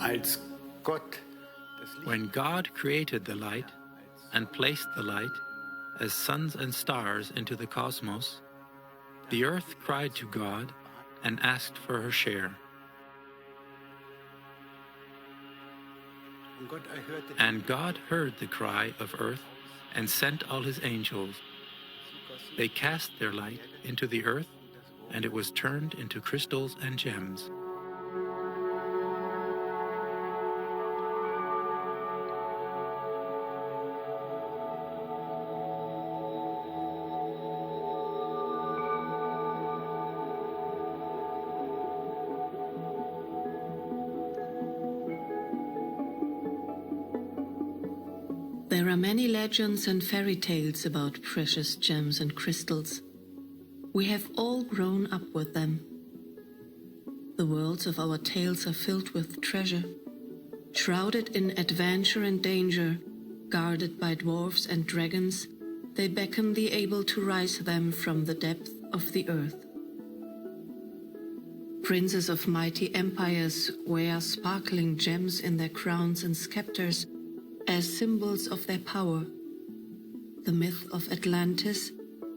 Als Gott When God created the light and placed the light as suns and stars into the cosmos, the earth cried to God and asked for her share. And God heard the cry of earth and sent all his angels. They cast their light into the earth, and it was turned into crystals and gems. There are many legends and fairy tales about precious gems and crystals. We have all grown up with them. The worlds of our tales are filled with treasure, shrouded in adventure and danger, guarded by dwarfs and dragons. They beckon the able to rise them from the depth of the earth. Princes of mighty empires wear sparkling gems in their crowns and scepters as symbols of their power. The myth of Atlantis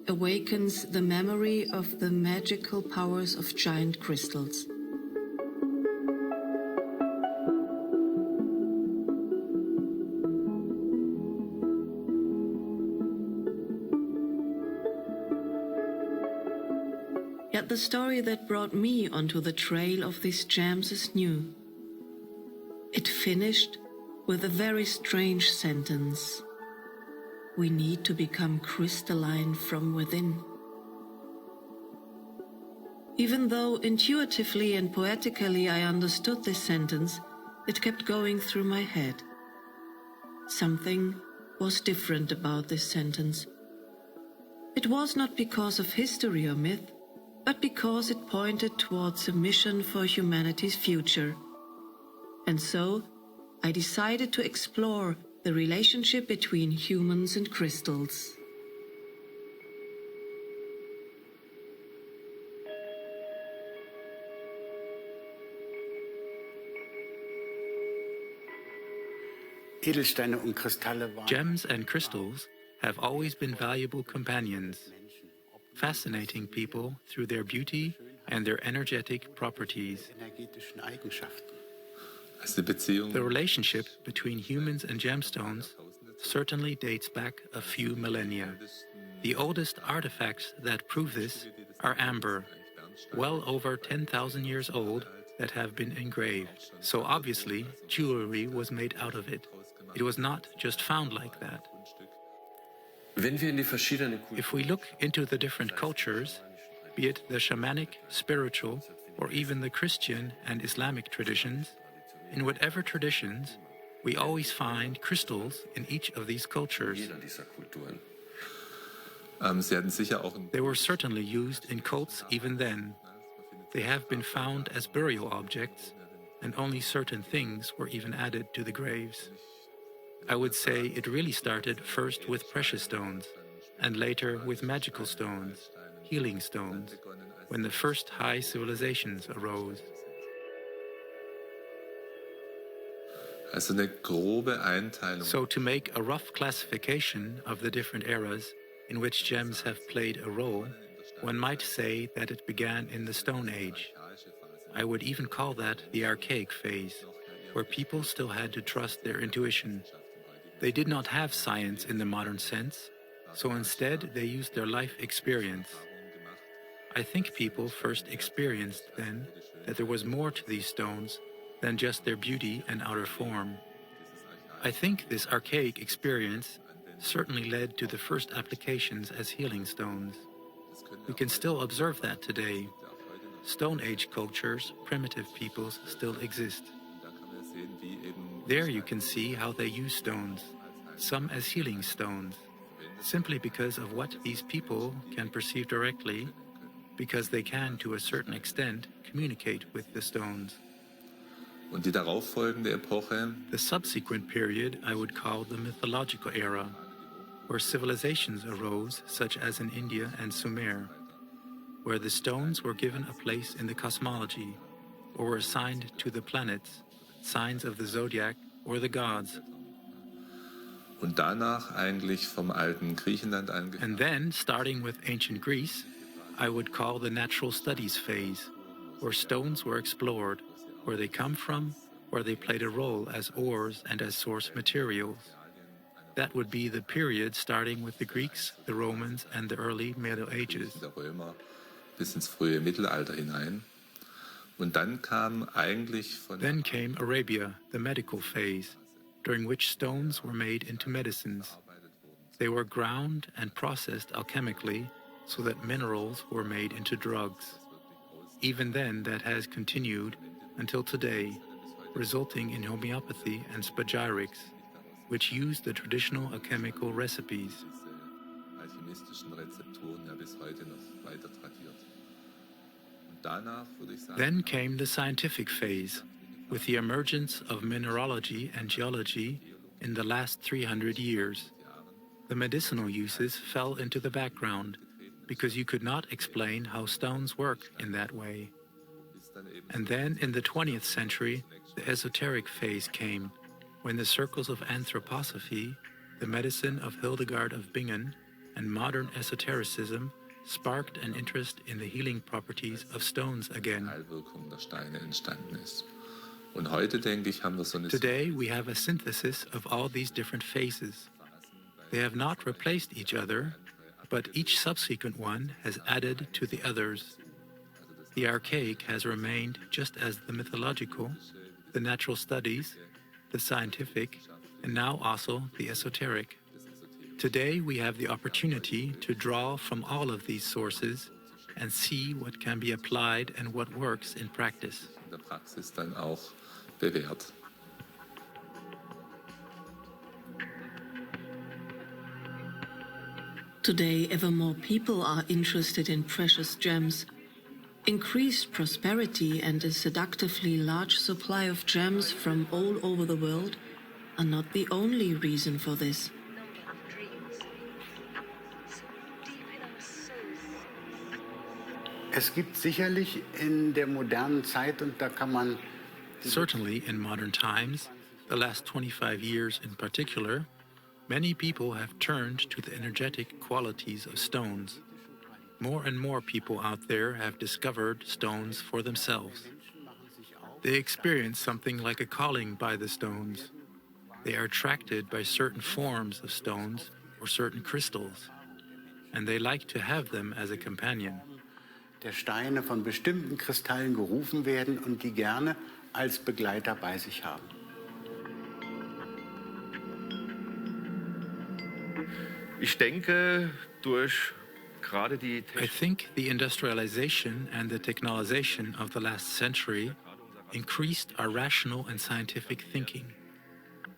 awakens the memory of the magical powers of giant crystals. Yet the story that brought me onto the trail of these gems is new. It finished with a very strange sentence. We need to become crystalline from within. Even though intuitively and poetically I understood this sentence, it kept going through my head. Something was different about this sentence. It was not because of history or myth, but because it pointed towards a mission for humanity's future. And so, I decided to explore the relationship between humans and crystals. Edelsteine und Kristalle waren Gems and crystals have always been valuable companions, fascinating people through their beauty and their energetic properties. energetischen Eigenschaften. The relationship between humans and gemstones certainly dates back a few millennia. The oldest artifacts that prove this are amber, well over 10,000 years old, that have been engraved. So obviously, jewelry was made out of it. It was not just found like that. If we look into the different cultures, be it the shamanic, spiritual, or even the Christian and Islamic traditions, in whatever traditions, we always find crystals in each of these cultures. They were certainly used in cults even then. They have been found as burial objects, and only certain things were even added to the graves. I would say it really started first with precious stones, and later with magical stones, healing stones, when the first high civilizations arose. So to make a rough classification of the different eras in which gems have played a role, one might say that it began in the Stone Age. I would even call that the archaic phase, where people still had to trust their intuition. They did not have science in the modern sense, so instead they used their life experience. I think people first experienced then that there was more to these stones than just their beauty and outer form. I think this archaic experience certainly led to the first applications as healing stones. We can still observe that today. Stone Age cultures, primitive peoples still exist. There you can see how they use stones, some as healing stones, simply because of what these people can perceive directly, because they can, to a certain extent, communicate with the stones. The subsequent period I would call the mythological era, where civilizations arose, such as in India and Sumer, where the stones were given a place in the cosmology, or were assigned to the planets, signs of the zodiac, or the gods. Und danach eigentlich vom alten Griechenland And angefangen. then, starting with ancient Greece, I would call the natural studies phase, where stones were explored, where they come from, where they played a role as ores and as source materials. That would be the period starting with the Greeks, the Romans, and the early Middle Ages. Der Römer bis ins frühe Mittelalter hinein. Und dann kam eigentlich von Then came Arabia, the medical phase, during which stones were made into medicines. They were ground and processed alchemically so that minerals were made into drugs. Even then, that has continued until today, resulting in homeopathy and spagyrics, which use the traditional alchemical recipes. alchemistischen Rezepturen ja bis heute noch weiter tradiert. Und danach würde ich sagen, Then came the scientific phase, with the emergence of mineralogy and geology in the last 300 years. The medicinal uses fell into the background because you could not explain how stones work in that way. And then in the 20th century, the esoteric phase came, when the circles of anthroposophy, the medicine of Hildegard of Bingen, and modern esotericism sparked an interest in the healing properties of stones again. Heilwirkung der Steine entstanden ist. Und heute, denke ich, haben wir so eine Today, we have a synthesis of all these different phases. They have not replaced each other, but each subsequent one has added to the others. The archaic has remained just as the mythological, the natural studies, the scientific, and now also the esoteric. Today, we have the opportunity to draw from all of these sources and see what can be applied and what works in practice. in der Praxis dann auch bewährt. Today, ever more people are interested in precious gems. Increased prosperity and a seductively large supply of gems from all over the world are not the only reason for this. Es gibt sicherlich in der modernen Zeit, und da kann man Certainly, in modern times, the last 25 years in particular, many people have turned to the energetic qualities of stones. More and more people out there have discovered stones for themselves. They experience something like a calling by the stones. They are attracted by certain forms of stones or certain crystals, and they like to have them as a companion. der Steine von bestimmten Kristallen gerufen werden und die gerne als Begleiter bei sich haben. Ich denke, durch gerade die I think the industrialization and the technologization of the last century increased our rational and scientific thinking.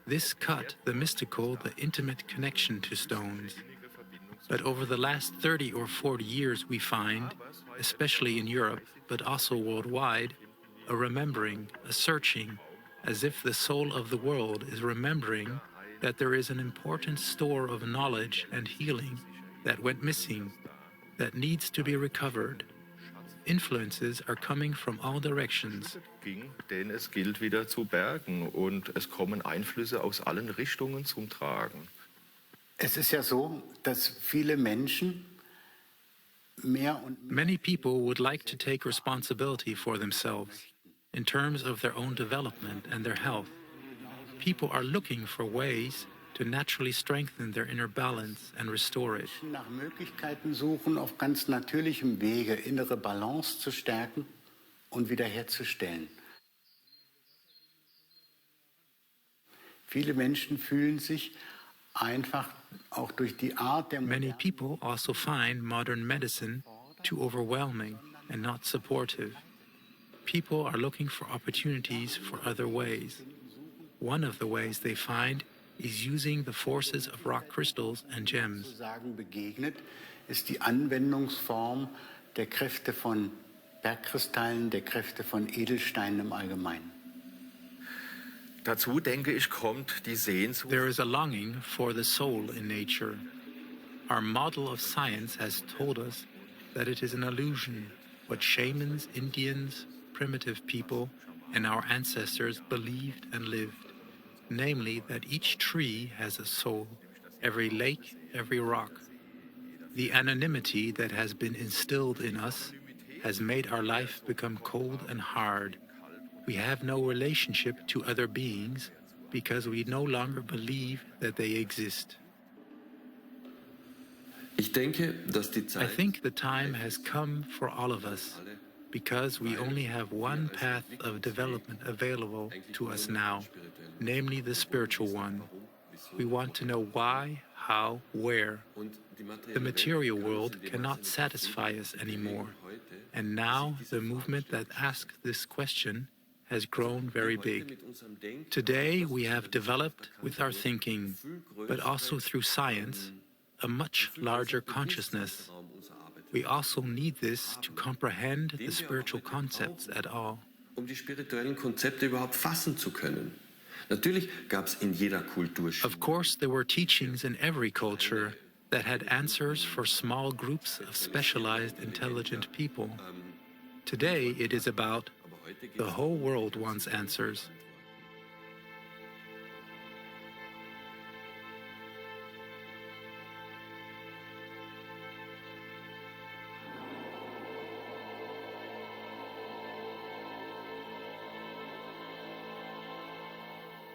This cut the mystical, the intimate connection to stones. But over the last 30 or 40 years, we find, especially in Europe, but also worldwide, a remembering, a searching, as if the soul of the world is remembering that there is an important store of knowledge and healing that went missing, that needs to be recovered. Influences are coming from all directions. ging, denn es gilt wieder zu bergen und es kommen Einflüsse aus allen Richtungen zum Tragen. Es ist ja so, dass viele Menschen mehr und mehr Many people would like to take responsibility for themselves in terms of their own development and their health. People are looking for ways to naturally strengthen their inner balance and restore it. nach Möglichkeiten suchen, auf ganz natürlichem Wege innere Balance zu stärken und wiederherzustellen. Viele Menschen fühlen sich einfach auch durch die Art der Many people also find modern medicine too overwhelming and not supportive. People are looking for opportunities for other ways. One of the ways they find is using the forces of rock crystals and gems. sozusagen begegnet, ist die Anwendungsform der Kräfte von Bergkristallen, der Kräfte von Edelsteinen im Allgemeinen. Dazu, denke ich, kommt die Sehnsucht There is a longing for the soul in nature. Our model of science has told us that it is an illusion, what shamans, Indians, primitive people, and our ancestors believed and lived, namely that each tree has a soul, every lake, every rock. The anonymity that has been instilled in us has made our life become cold and hard. We have no relationship to other beings because we no longer believe that they exist. I think the time has come for all of us, because we only have one path of development available to us now, namely the spiritual one. We want to know why, how, where. The material world cannot satisfy us anymore, and now the movement that asks this question has grown very big. Today we have developed with our thinking, but also through science, a much larger consciousness. We also need this to comprehend the spiritual concepts at all. Die spirituellen Konzepte überhaupt fassen zu können. Natürlich gab es in jeder Kultur. Of course, there were teachings in every culture that had answers for small groups of specialized intelligent people. Today it is about the whole world wants answers.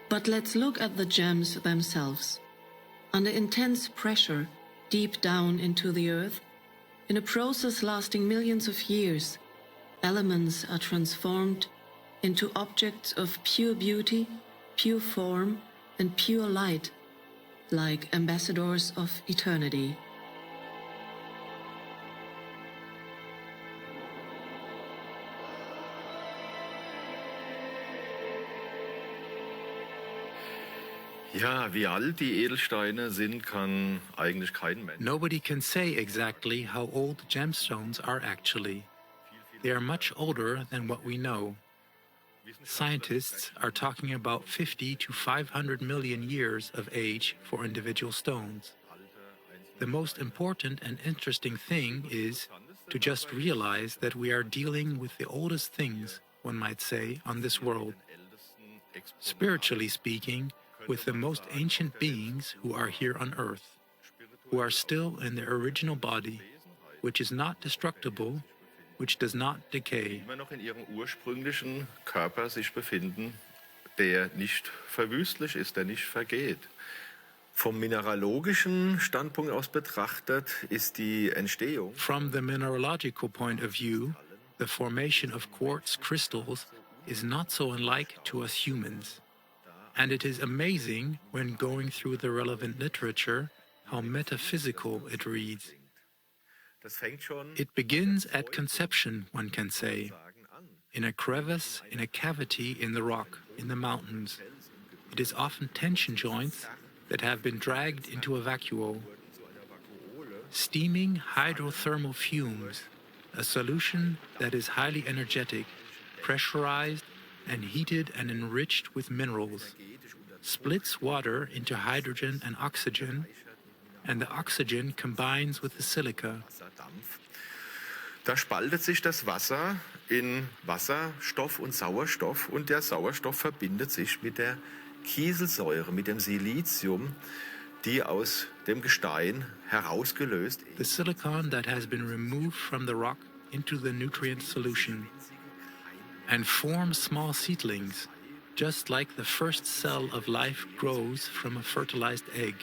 But let's look at the gems themselves. Under intense pressure, deep down into the earth, in a process lasting millions of years, elements are transformed into objects of pure beauty, pure form, and pure light, like ambassadors of eternity. Ja, wie alt die Edelsteine sind, kann eigentlich kein Mensch. Nobody can say exactly how old gemstones are actually. They are much older than what we know. Scientists are talking about 50 to 500 million years of age for individual stones. The most important and interesting thing is to just realize that we are dealing with the oldest things, one might say, on this world. Spiritually speaking, with the most ancient beings who are here on earth, who are still in their original body, which is not destructible, which does not decay. Immer noch in ihrem ursprünglichen Körper sich befinden, der nicht verwüstlich ist, der nicht vergeht. Vom mineralogischen Standpunkt aus betrachtet ist die Entstehung. From the mineralogical point of view, the formation of quartz crystals is not so unlike to us humans. And it is amazing, when going through the relevant literature, how metaphysical it reads. It begins at conception, one can say, in a crevice, in a cavity in the rock, in the mountains. It is often tension joints that have been dragged into a vacuole. Steaming hydrothermal fumes, a solution that is highly energetic, pressurized, and heated and enriched with minerals, splits water into hydrogen and oxygen, and the oxygen combines with the silica. Da spaltet sich das Wasser in Wasserstoff und Sauerstoff, und der Sauerstoff verbindet sich mit der Kieselsäure, mit dem Silizium, die aus dem Gestein herausgelöst ist. The silicon that has been removed from the rock into the nutrient solution, and form small seedlings, just like the first cell of life grows from a fertilized egg.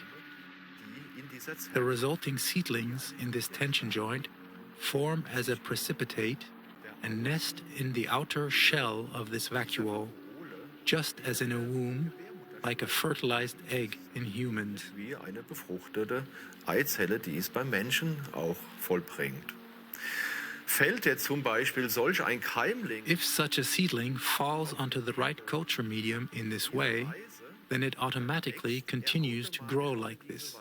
The resulting seedlings in this tension joint form as a precipitate and nest in the outer shell of this vacuole, just as in a womb, like a fertilized egg in humans. Wie eine befruchtete Eizelle, die es beim Menschen auch vollbringt. Fällt jetzt zum Beispiel solch ein Keimling, if such a seedling falls onto the right culture medium in this way, then it automatically continues to grow like this.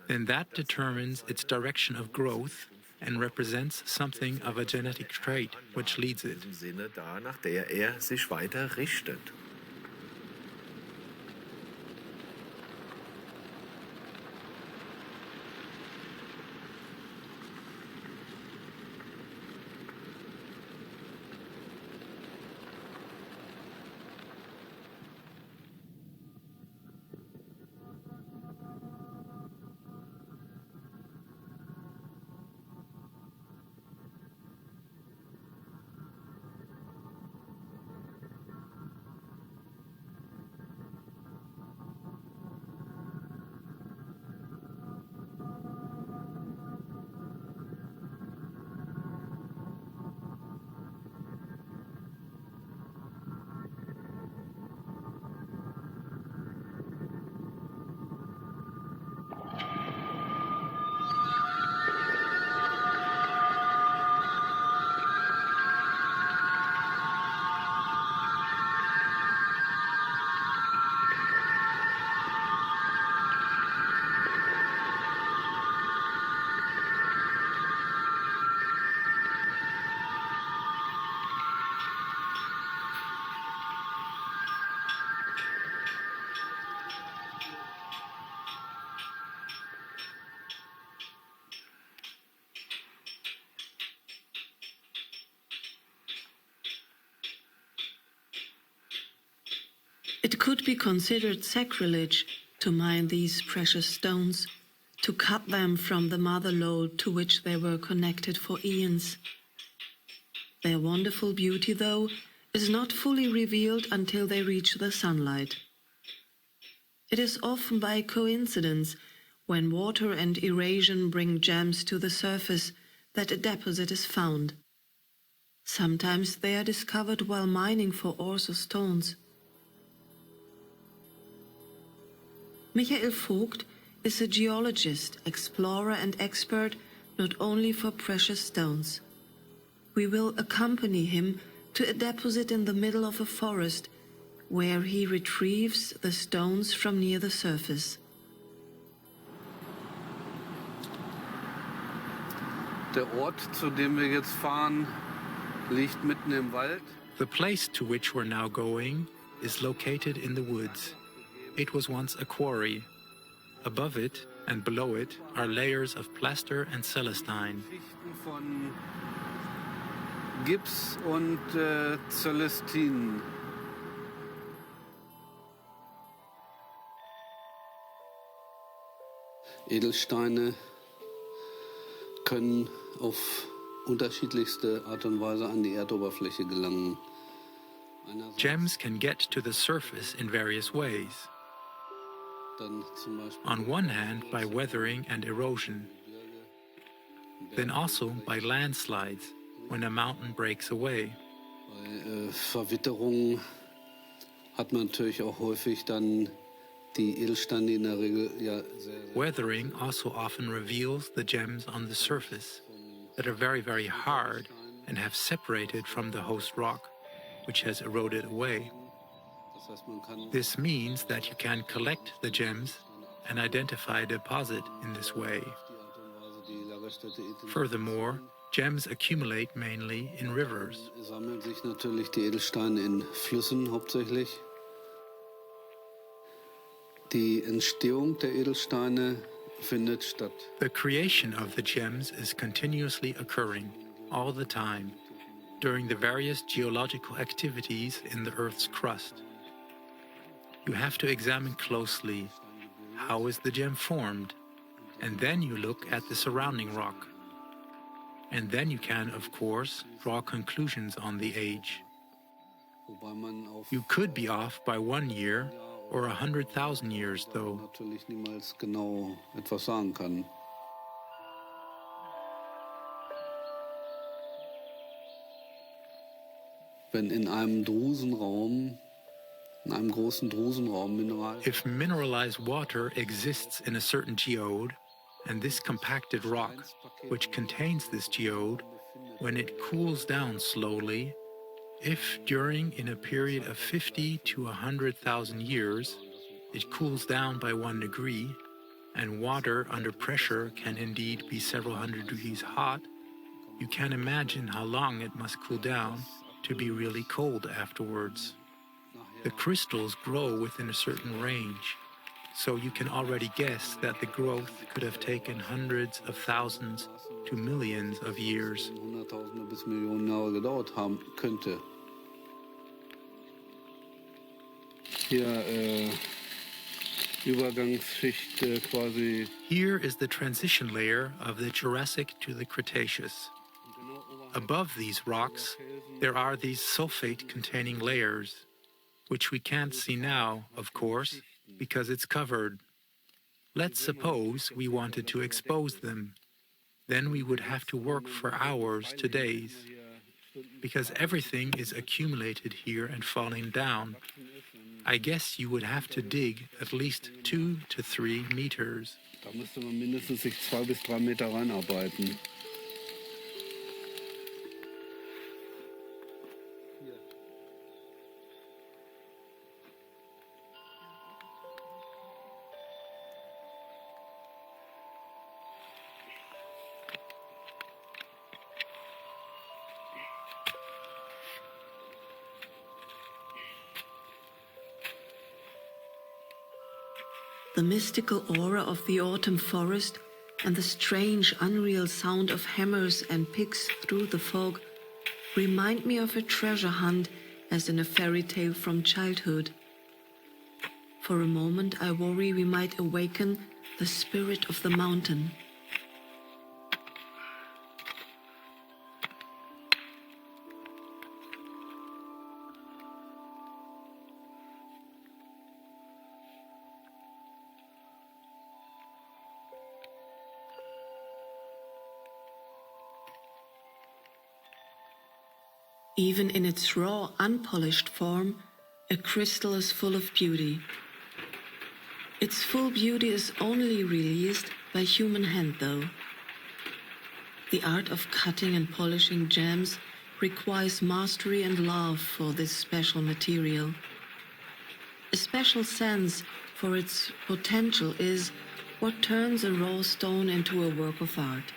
Then that determines its direction of growth and represents something of a genetic trait which leads it. im Sinne da, nach der sich weiter richtet. It could be considered sacrilege to mine these precious stones, to cut them from the mother lode to which they were connected for eons. Their wonderful beauty, though, is not fully revealed until they reach the sunlight. It is often by coincidence, when water and erosion bring gems to the surface, that a deposit is found. Sometimes they are discovered while mining for ores or stones. Michael Vogt is a geologist, explorer and expert not only for precious stones. We will accompany him to a deposit in the middle of a forest where he retrieves the stones from near the surface. Der Ort, zu dem wir jetzt fahren, liegt mitten im Wald. The place to which we're now going is located in the woods. It was once a quarry. Above it and below it are layers of plaster and celestine. Schichten von Gips und Celestin. Edelsteine können auf unterschiedlichste Art und Weise an die Erdoberfläche gelangen. Gems can get to the surface in various ways. On one hand, by weathering and erosion, then also by landslides, when a mountain breaks away. Bei Verwitterung hat man natürlich auch häufig dann die Edelsteine, die in der Regel ja sehr Weathering also often reveals the gems on the surface that are very, very hard and have separated from the host rock, which has eroded away. This means that you can collect the gems and identify a deposit in this way. Furthermore, gems accumulate mainly in rivers. Sammeln sich natürlich die Edelsteine in Flüssen hauptsächlich. Die Entstehung der Edelsteine findet statt. The creation of the gems is continuously occurring, all the time, during the various geological activities in the Earth's crust. You have to examine closely how is the gem formed, and then you look at the surrounding rock. And then you can, of course, draw conclusions on the age. You could be off by 1 year or 100,000 years, though. Natürlich niemals genau etwas sagen kann. Wenn in einem Drusenraum, in einem großen Drusenraum Mineral. If mineralized water exists in a certain geode, and this compacted rock, which contains this geode, when it cools down slowly, if during in a period of 50 to 100,000 years, it cools down by 1 degree, and water under pressure can indeed be several hundred degrees hot, you can imagine how long it must cool down to be really cold afterwards. The crystals grow within a certain range, so you can already guess that the growth could have taken hundreds of thousands to millions of years. Hunderttausende bis Millionen Jahre gedauert haben könnte. Hier Übergangsschicht quasi. Here is the transition layer of the Jurassic to the Cretaceous. Above these rocks, there are these sulfate-containing layers, which we can't see now, of course, because it's covered. Let's suppose we wanted to expose them. Then we would have to work for hours to days, because everything is accumulated here and falling down. I guess you would have to dig at least 2 to 3 meters. Da müsste man mindestens sich 2 bis 3 Meter reinarbeiten. The mystical aura of the autumn forest and the strange, unreal sound of hammers and picks through the fog remind me of a treasure hunt as in a fairy tale from childhood. For a moment I worry we might awaken the spirit of the mountain. Even in its raw, unpolished form, a crystal is full of beauty. Its full beauty is only released by human hand, though. The art of cutting and polishing gems requires mastery and love for this special material. A special sense for its potential is what turns a raw stone into a work of art.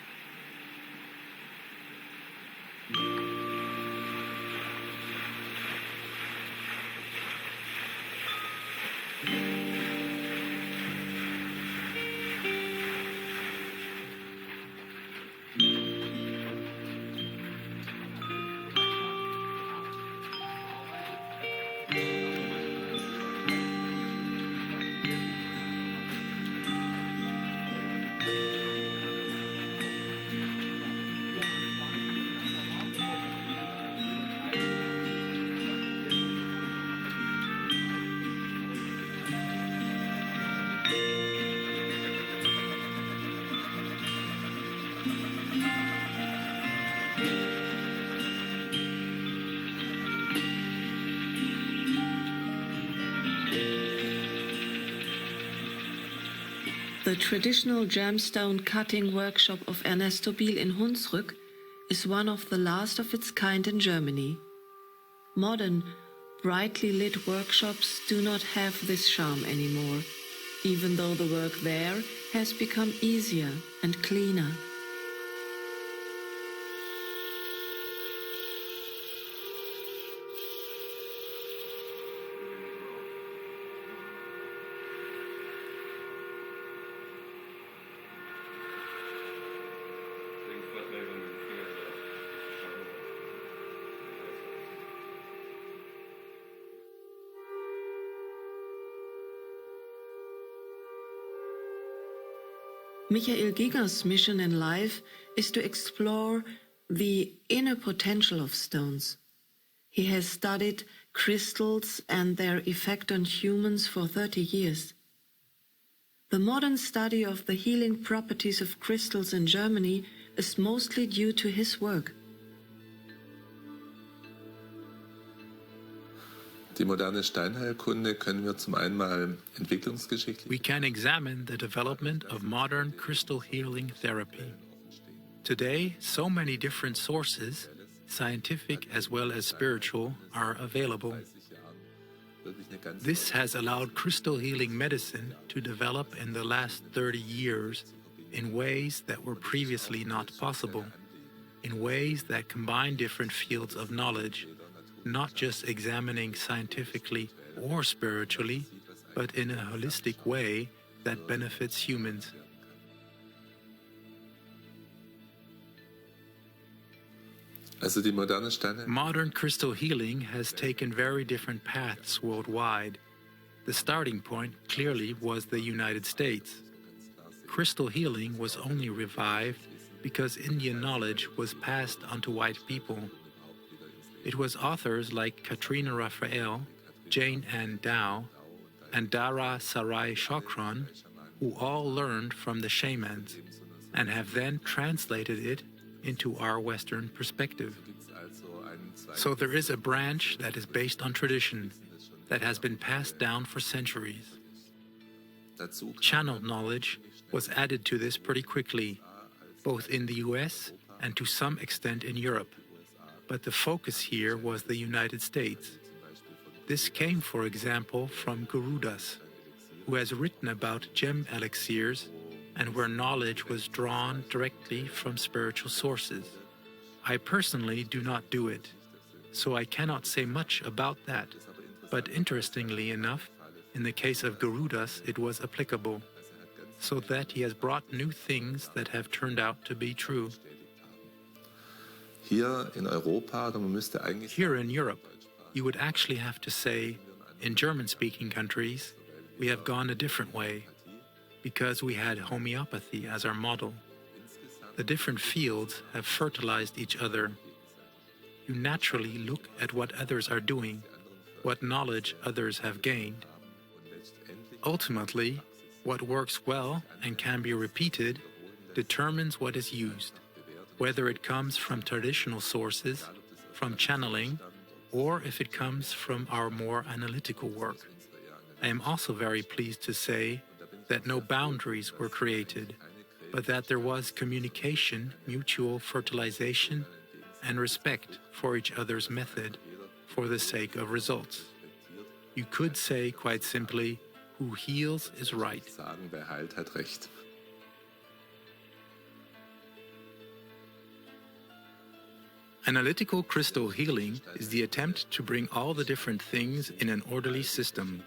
The traditional gemstone cutting workshop of Ernesto Biel in Hunsrück is one of the last of its kind in Germany. Modern, brightly lit workshops do not have this charm anymore, even though the work there has become easier and cleaner. Michael Giger's mission in life is to explore the inner potential of stones. He has studied crystals and their effect on humans for 30 years. The modern study of the healing properties of crystals in Germany is mostly due to his work. Die moderne Steinheilkunde können wir zum einen mal entwicklungsgeschichtlich. We can examine the development of modern crystal healing therapy. Today, so many different sources, scientific as well as spiritual, are available. This has allowed crystal healing medicine to develop in the last 30 years in ways that were previously not possible, in ways that combine different fields of knowledge, not just examining scientifically or spiritually, but in a holistic way that benefits humans. Modern crystal healing has taken very different paths worldwide. The starting point clearly was the United States. Crystal healing was only revived because Indian knowledge was passed on to white people. It was authors like Katrina Raphael, Jane Ann Dow, and Dara Sarai Chokran who all learned from the shamans and have then translated it into our Western perspective. So there is a branch that is based on tradition, that has been passed down for centuries. Channeled knowledge was added to this pretty quickly, both in the US and to some extent in Europe. But the focus here was the United States. This came, for example, from Garudas, who has written about gem elixirs and where knowledge was drawn directly from spiritual sources. I personally do not do it, so I cannot say much about that. But interestingly enough, in the case of Garudas, it was applicable, so that he has brought new things that have turned out to be true. Here in Europa, oder man müsste eigentlich Here in Europe, you would actually have to say, in German-speaking countries, we have gone a different way, because we had homeopathy as our model. The different fields have fertilized each other. You naturally look at what others are doing, what knowledge others have gained. Ultimately, what works well and can be repeated determines what is used, whether it comes from traditional sources, from channeling, or if it comes from our more analytical work. I am also very pleased to say that no boundaries were created, but that there was communication, mutual fertilization, and respect for each other's method for the sake of results. You could say quite simply, who heals is right. Sagen, wer heilt, hat recht. Analytical crystal healing is the attempt to bring all the different things in an orderly system.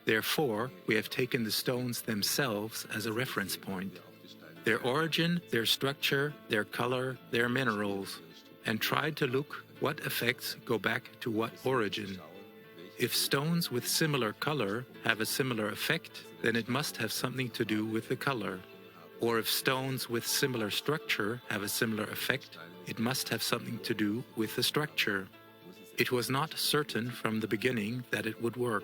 Therefore, we have taken the stones themselves as a reference point, their origin, their structure, their color, their minerals, and tried to look what effects go back to what origin. If stones with similar color have a similar effect, then it must have something to do with the color. Or if stones with similar structure have a similar effect, it must have something to do with the structure. It was not certain from the beginning that it would work.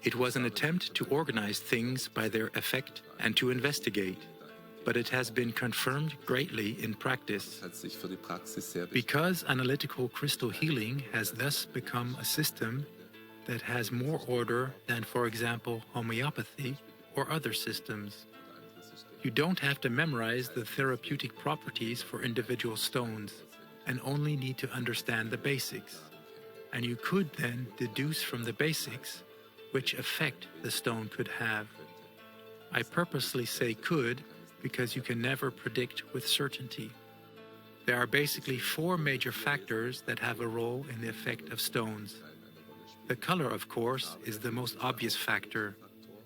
It was an attempt to organize things by their effect and to investigate, but it has been confirmed greatly in practice. Because analytical crystal healing has thus become a system that has more order than, for example, homeopathy or other systems. You don't have to memorize the therapeutic properties for individual stones and only need to understand the basics. And you could then deduce from the basics which effect the stone could have. I purposely say could because you can never predict with certainty. There are basically 4 major factors that have a role in the effect of stones. The color, of course, is the most obvious factor,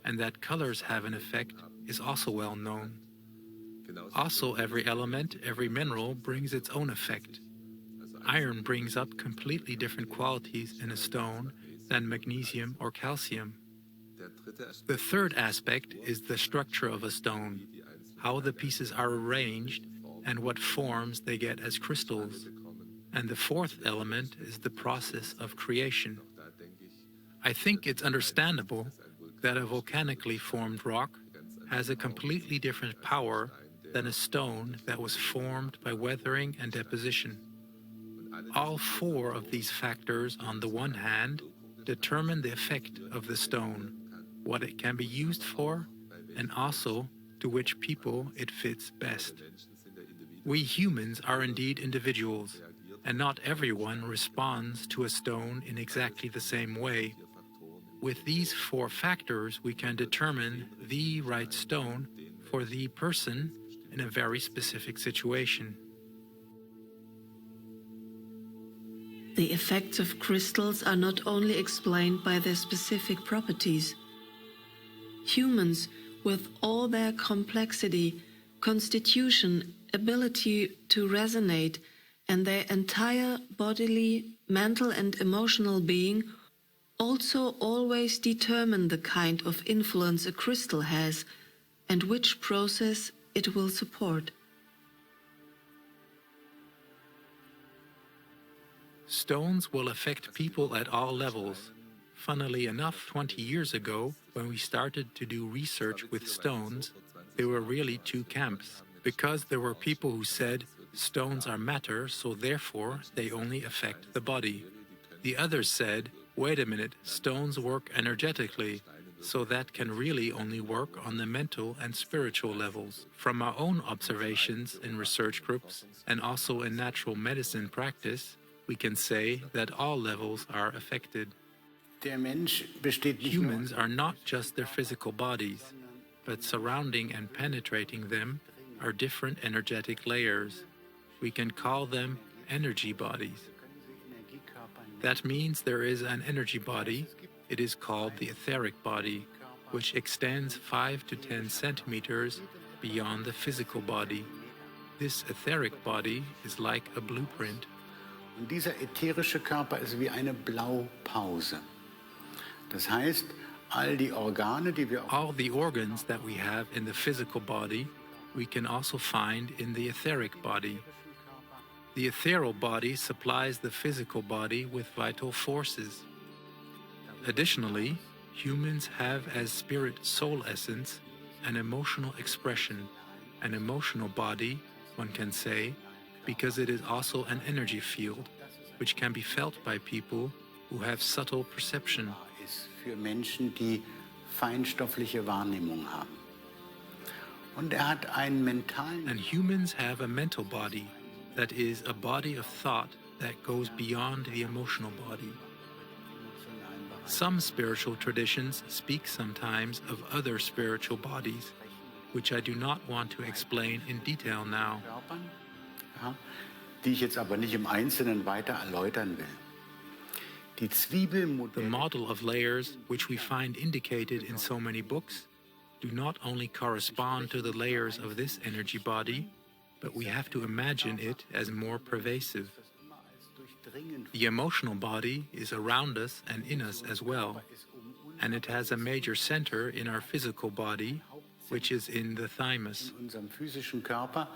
and that colors have an effect is also well known. Also, every element, every mineral brings its own effect. Iron brings up completely different qualities in a stone than magnesium or calcium. The third aspect is the structure of a stone, how the pieces are arranged and what forms they get as crystals. And the fourth element is the process of creation. I think it's understandable that a volcanically formed rock has a completely different power than a stone that was formed by weathering and deposition. All 4 of these factors, on the one hand, determine the effect of the stone, what it can be used for, and also to which people it fits best. We humans are indeed individuals, and not everyone responds to a stone in exactly the same way. With these 4 factors, we can determine the right stone for the person in a very specific situation. The effects of crystals are not only explained by their specific properties. Humans, with all their complexity, constitution, ability to resonate, and their entire bodily, mental, and emotional being, also always determine the kind of influence a crystal has and which process it will support. Stones will affect people at all levels. Funnily enough, 20 years ago, when we started to do research with stones, there were really 2 camps, because there were people who said stones are matter, so therefore they only affect the body. The others said, wait a minute, stones work energetically, so that can really only work on the mental and spiritual levels. From our own observations in research groups and also in natural medicine practice, we can say that all levels are affected. Humans are not just their physical bodies, but surrounding and penetrating them are different energetic layers. We can call them energy bodies. That means there is an energy body. It is called the etheric body, which extends 5 to 10 centimeters beyond the physical body. This etheric body is like a blueprint. Und dieser ätherische Körper ist wie eine Blaupause. Das heißt, All the organs that we have in the physical body, we can also find in the etheric body. The ethereal body supplies the physical body with vital forces. Additionally, humans have as spirit soul essence an emotional expression, an emotional body, one can say, because it is also an energy field, which can be felt by people who have subtle perception. Für Menschen, die feinstoffliche Wahrnehmung haben. Und hat einen mentalen. And humans have a mental body, that is, a body of thought that goes beyond the emotional body. Some spiritual traditions speak sometimes of other spiritual bodies, which I do not want to explain in detail now. Ja, die ich jetzt aber nicht im Einzelnen weiter erläutern will. The model of layers, which we find indicated in so many books, do not only correspond to the layers of this energy body, but we have to imagine it as more pervasive. The emotional body is around us and in us as well, and it has a major center in our physical body, which is in the thymus. In unserem physischen Körper,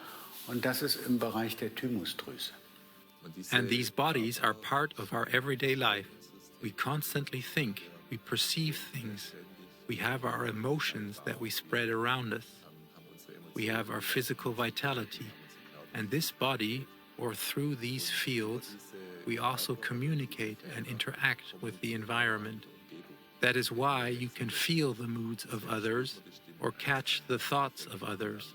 und das ist im Bereich der Thymusdrüse. And these bodies are part of our everyday life. We constantly think, we perceive things. We have our emotions that we spread around us. We have our physical vitality. And this body, or through these fields, we also communicate and interact with the environment. That is why you can feel the moods of others or catch the thoughts of others.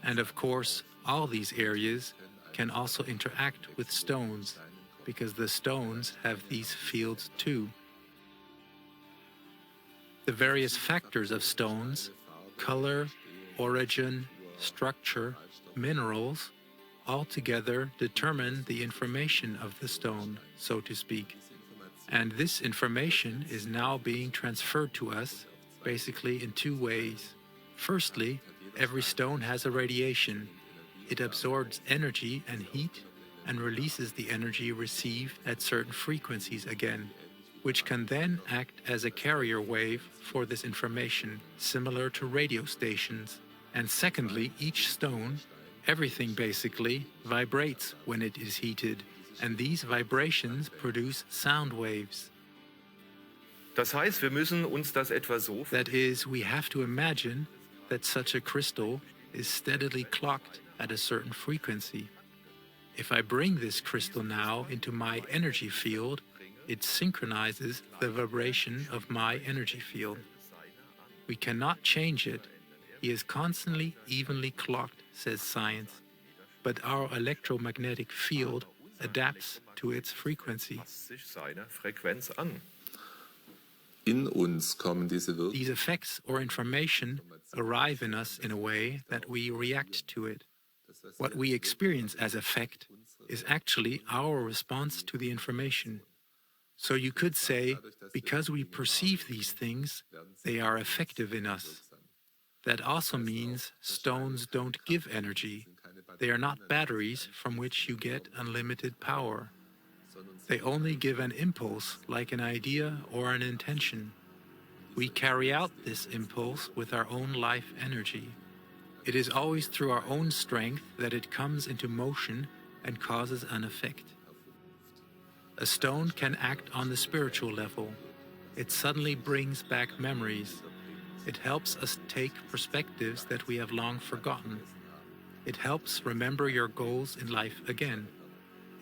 And of course, all these areas can also interact with stones, because the stones have these fields too. The various factors of stones, color, origin, structure, minerals, all together determine the information of the stone, so to speak. And this information is now being transferred to us, basically in two ways. Firstly, every stone has a radiation. It absorbs energy and heat and releases the energy received at certain frequencies again, which can then act as a carrier wave for this information, similar to radio stations. And secondly, each stone, everything basically, vibrates when it is heated, and these vibrations produce sound waves. Das heißt, wir müssen uns das etwa so. That is, we have to imagine that such a crystal is steadily clocked at a certain frequency. If I bring this crystal now into my energy field, it synchronizes the vibration of my energy field. We cannot change it. He is constantly evenly clocked, says science. But our electromagnetic field adapts to its frequency. In uns kommen diese These effects or information arrive in us in a way that we react to it. What we experience as effect is actually our response to the information. So you could say, because we perceive these things, they are effective in us. That also means stones don't give energy. They are not batteries from which you get unlimited power. They only give an impulse, like an idea or an intention. We carry out this impulse with our own life energy. It is always through our own strength that it comes into motion and causes an effect. A stone can act on the spiritual level. It suddenly brings back memories. It helps us take perspectives that we have long forgotten. It helps remember your goals in life again.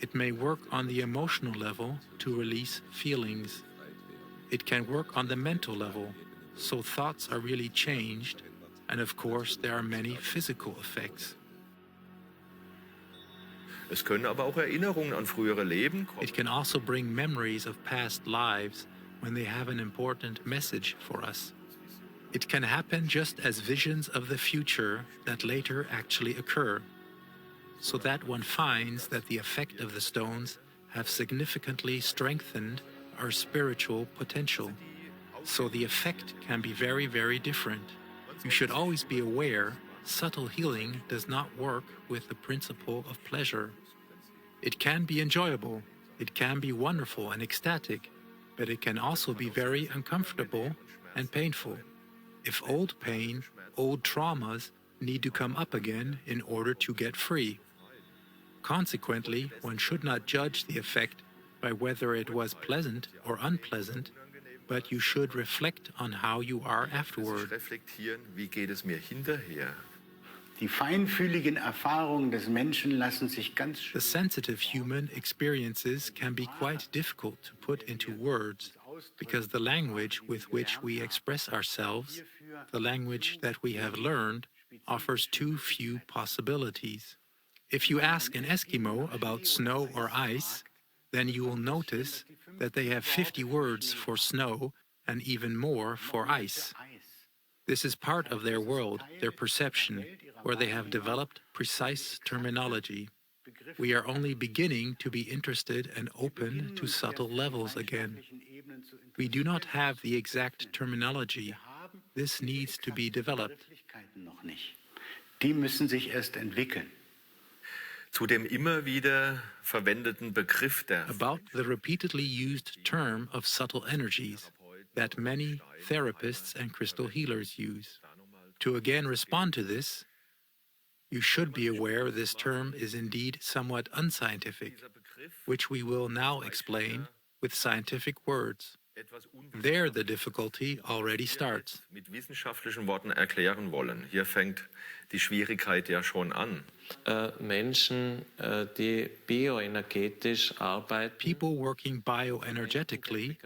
It may work on the emotional level to release feelings. It can work on the mental level, so thoughts are really changed, and of course there are many physical effects. Es können aber auch Erinnerungen an frühere Leben kommen. It can also bring memories of past lives when they have an important message for us. It can happen just as visions of the future that later actually occur, so that one finds that the effect of the stones have significantly strengthened our spiritual potential. So the effect can be very, very different. You should always be aware subtle healing does not work with the principle of pleasure. It can be enjoyable, it can be wonderful and ecstatic, but it can also be very uncomfortable and painful. If old pain, old traumas need to come up again in order to get free. Consequently, one should not judge the effect by whether it was pleasant or unpleasant, but you should reflect on how you are afterward. Reflektieren, wie geht es mir hinterher? Die feinfühligen Erfahrungen des Menschen lassen sich ganz schön. The sensitive human experiences can be quite difficult to put into words because the language with which we express ourselves, the language that we have learned, offers too few possibilities. If you ask an Eskimo about snow or ice, then you will notice that they have 50 words for snow and even more for ice. This is part of their world, their perception, where they have developed precise terminology. We are only beginning to be interested and open to subtle levels again. We do not have the exact terminology. This needs to be developed. Die müssen sich erst entwickeln. Zu dem immer wieder verwendeten Begriff der About the repeatedly used term of subtle energies that many therapists and crystal healers use. To again respond to this, you should be aware this term is indeed somewhat unscientific, which we will now explain with scientific words. There the difficulty already starts. mit wissenschaftlichen Worten erklären wollen. Hier fängt die Schwierigkeit ja schon an. Menschen, die bioenergetisch arbeiten. People working bioenergetically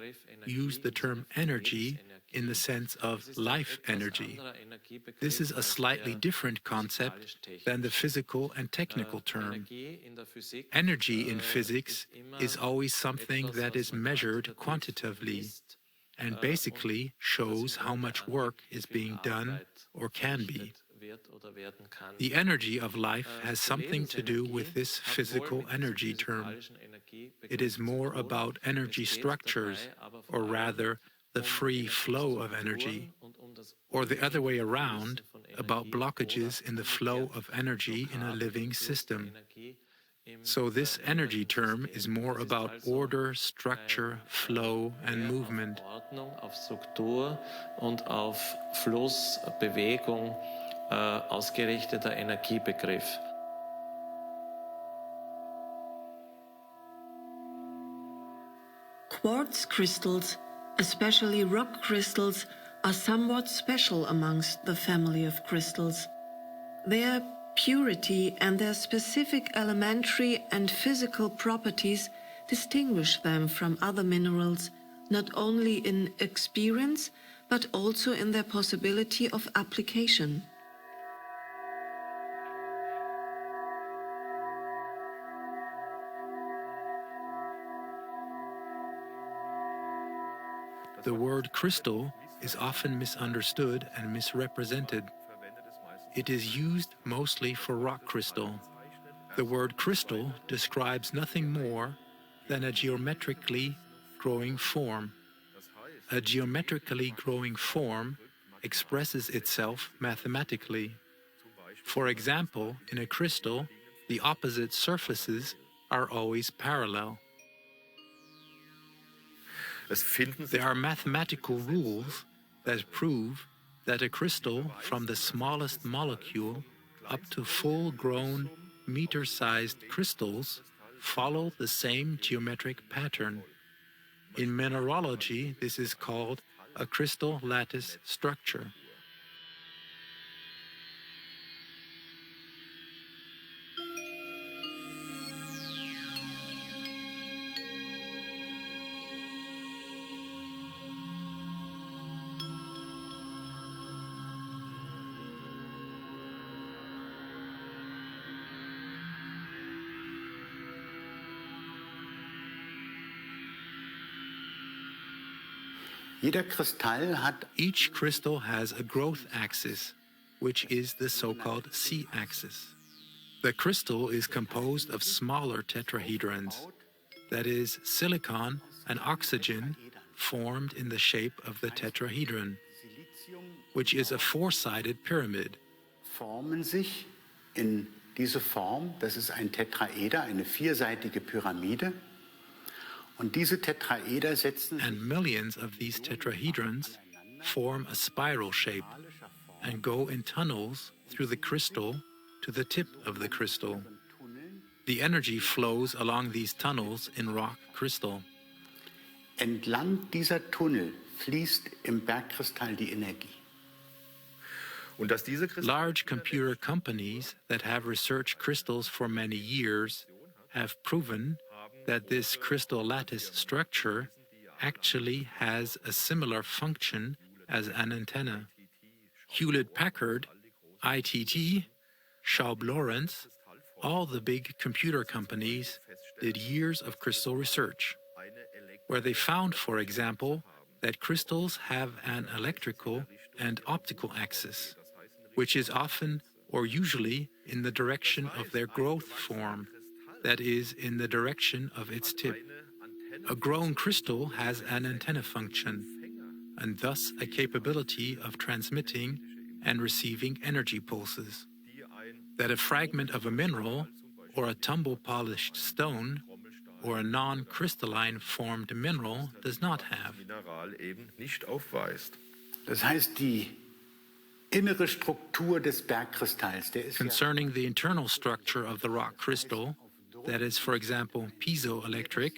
use the term energy in the sense of life energy. This is a slightly different concept than the physical and technical term. Energy in physics is always something that is measured quantitatively and basically shows how much work is being done or can be. The energy of life has something to do with this physical energy term. It is more about energy structures, or rather, the free flow of energy, or the other way around, about blockages in the flow of energy in a living system. So this energy term is more about order, structure, flow, and movement. Ordnung, auf Struktur und auf Fluss, Bewegung ausgerichteter Energiebegriff. Quartz crystals, especially rock crystals, are somewhat special amongst the family of crystals. Their purity and their specific elementary and physical properties distinguish them from other minerals, not only in experience, but also in their possibility of application. The word crystal is often misunderstood and misrepresented. It is used mostly for rock crystal. The word crystal describes nothing more than a geometrically growing form. A geometrically growing form expresses itself mathematically. For example, in a crystal, the opposite surfaces are always parallel. There are mathematical rules that prove that a crystal from the smallest molecule up to full-grown meter-sized crystals follow the same geometric pattern. In mineralogy, this is called a crystal lattice structure. Each crystal has a growth axis, which is the so-called C-axis. The crystal is composed of smaller tetrahedrons, that is, silicon and oxygen formed in the shape of the tetrahedron, which is a four-sided pyramid. Formen sich in diese Form, das ist ein Tetraeder, eine vierseitige Pyramide. Und diese Tetraeder setzen and millions of these tetrahedrons form a spiral shape and go in tunnels through the crystal to the tip of the crystal. The energy flows along these tunnels in rock crystal. Entlang dieser Tunnel fließt im Bergkristall die Energie. Large computer companies that have researched crystals for many years have proven that this crystal lattice structure actually has a similar function as an antenna. Hewlett-Packard, ITT, Schaub-Lorentz, all the big computer companies did years of crystal research, where they found, for example, that crystals have an electrical and optical axis, which is often or usually in the direction of their growth form, that is, in the direction of its tip. A grown crystal has an antenna function, and thus a capability of transmitting and receiving energy pulses, that a fragment of a mineral, or a tumble-polished stone, or a non-crystalline formed mineral does not have. Das heißt, die innere Struktur des Bergkristalls, der ist Concerning the internal structure of the rock crystal, that is, for example, piezoelectric,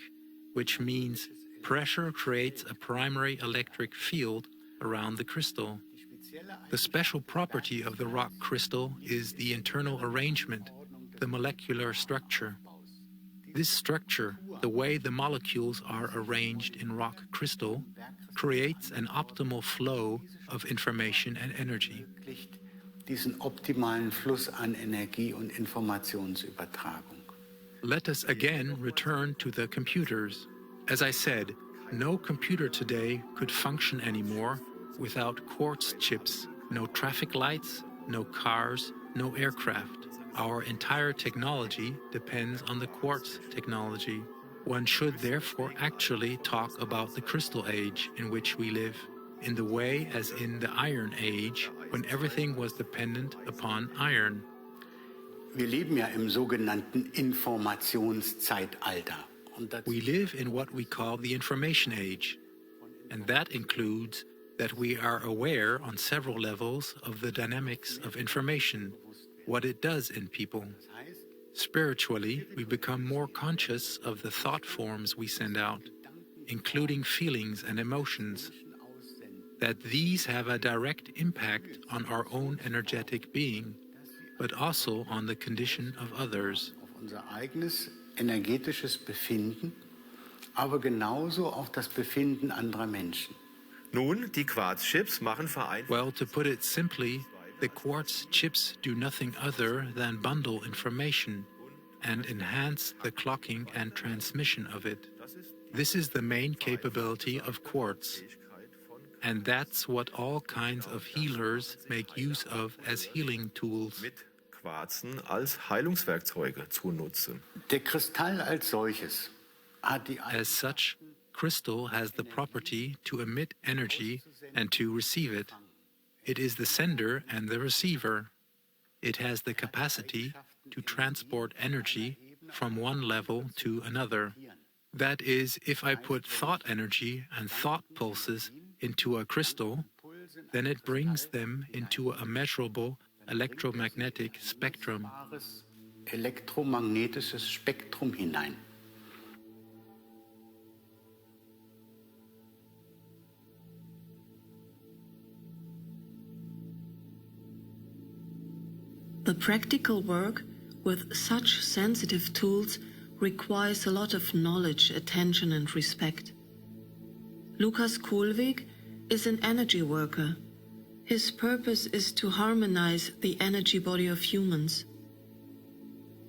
which means pressure creates a primary electric field around the crystal. The special property of the rock crystal is the internal arrangement, the molecular structure. This structure, the way the molecules are arranged in rock crystal, creates an optimal flow of information and energy. diesen optimalen Fluss an Energie- und Informationsübertragung. Let us again return to the computers. As I said, no computer today could function anymore without quartz chips, no traffic lights, no cars, no aircraft. Our entire technology depends on the quartz technology. One should therefore actually talk about the crystal age in which we live, in the way as in the Iron Age, when everything was dependent upon iron. Wir leben ja im sogenannten Informationszeitalter. We live in what we call the information age, and that includes that we are aware on several levels of the dynamics of information, what it does in people. Spiritually, we become more conscious of the thought forms we send out, including feelings and emotions, that these have a direct impact on our own energetic being, but also on the condition of others. Auf unser eigenes energetisches Befinden, aber genauso auch das Befinden anderer Menschen. Nun, die Quarzchips machen Well, to put it simply, the quartz chips do nothing other than bundle information and enhance the clocking and transmission of it. This is the main capability of quartz, and that's what all kinds of healers make use of as healing tools. mit Quarzen als Heilungswerkzeuge zu nutzen. Der Kristall als solches hat die As such, crystal has the property to emit energy and to receive it. It is the sender and the receiver. It has the capacity to transport energy from one level to another. That is, if I put thought energy and thought pulses into a crystal, then it brings them into a measurable electromagnetic spectrum. elektromagnetisches Spektrum hinein. The practical work with such sensitive tools requires a lot of knowledge, attention and respect. Lukas Kohlweg is an energy worker. His purpose is to harmonize the energy body of humans.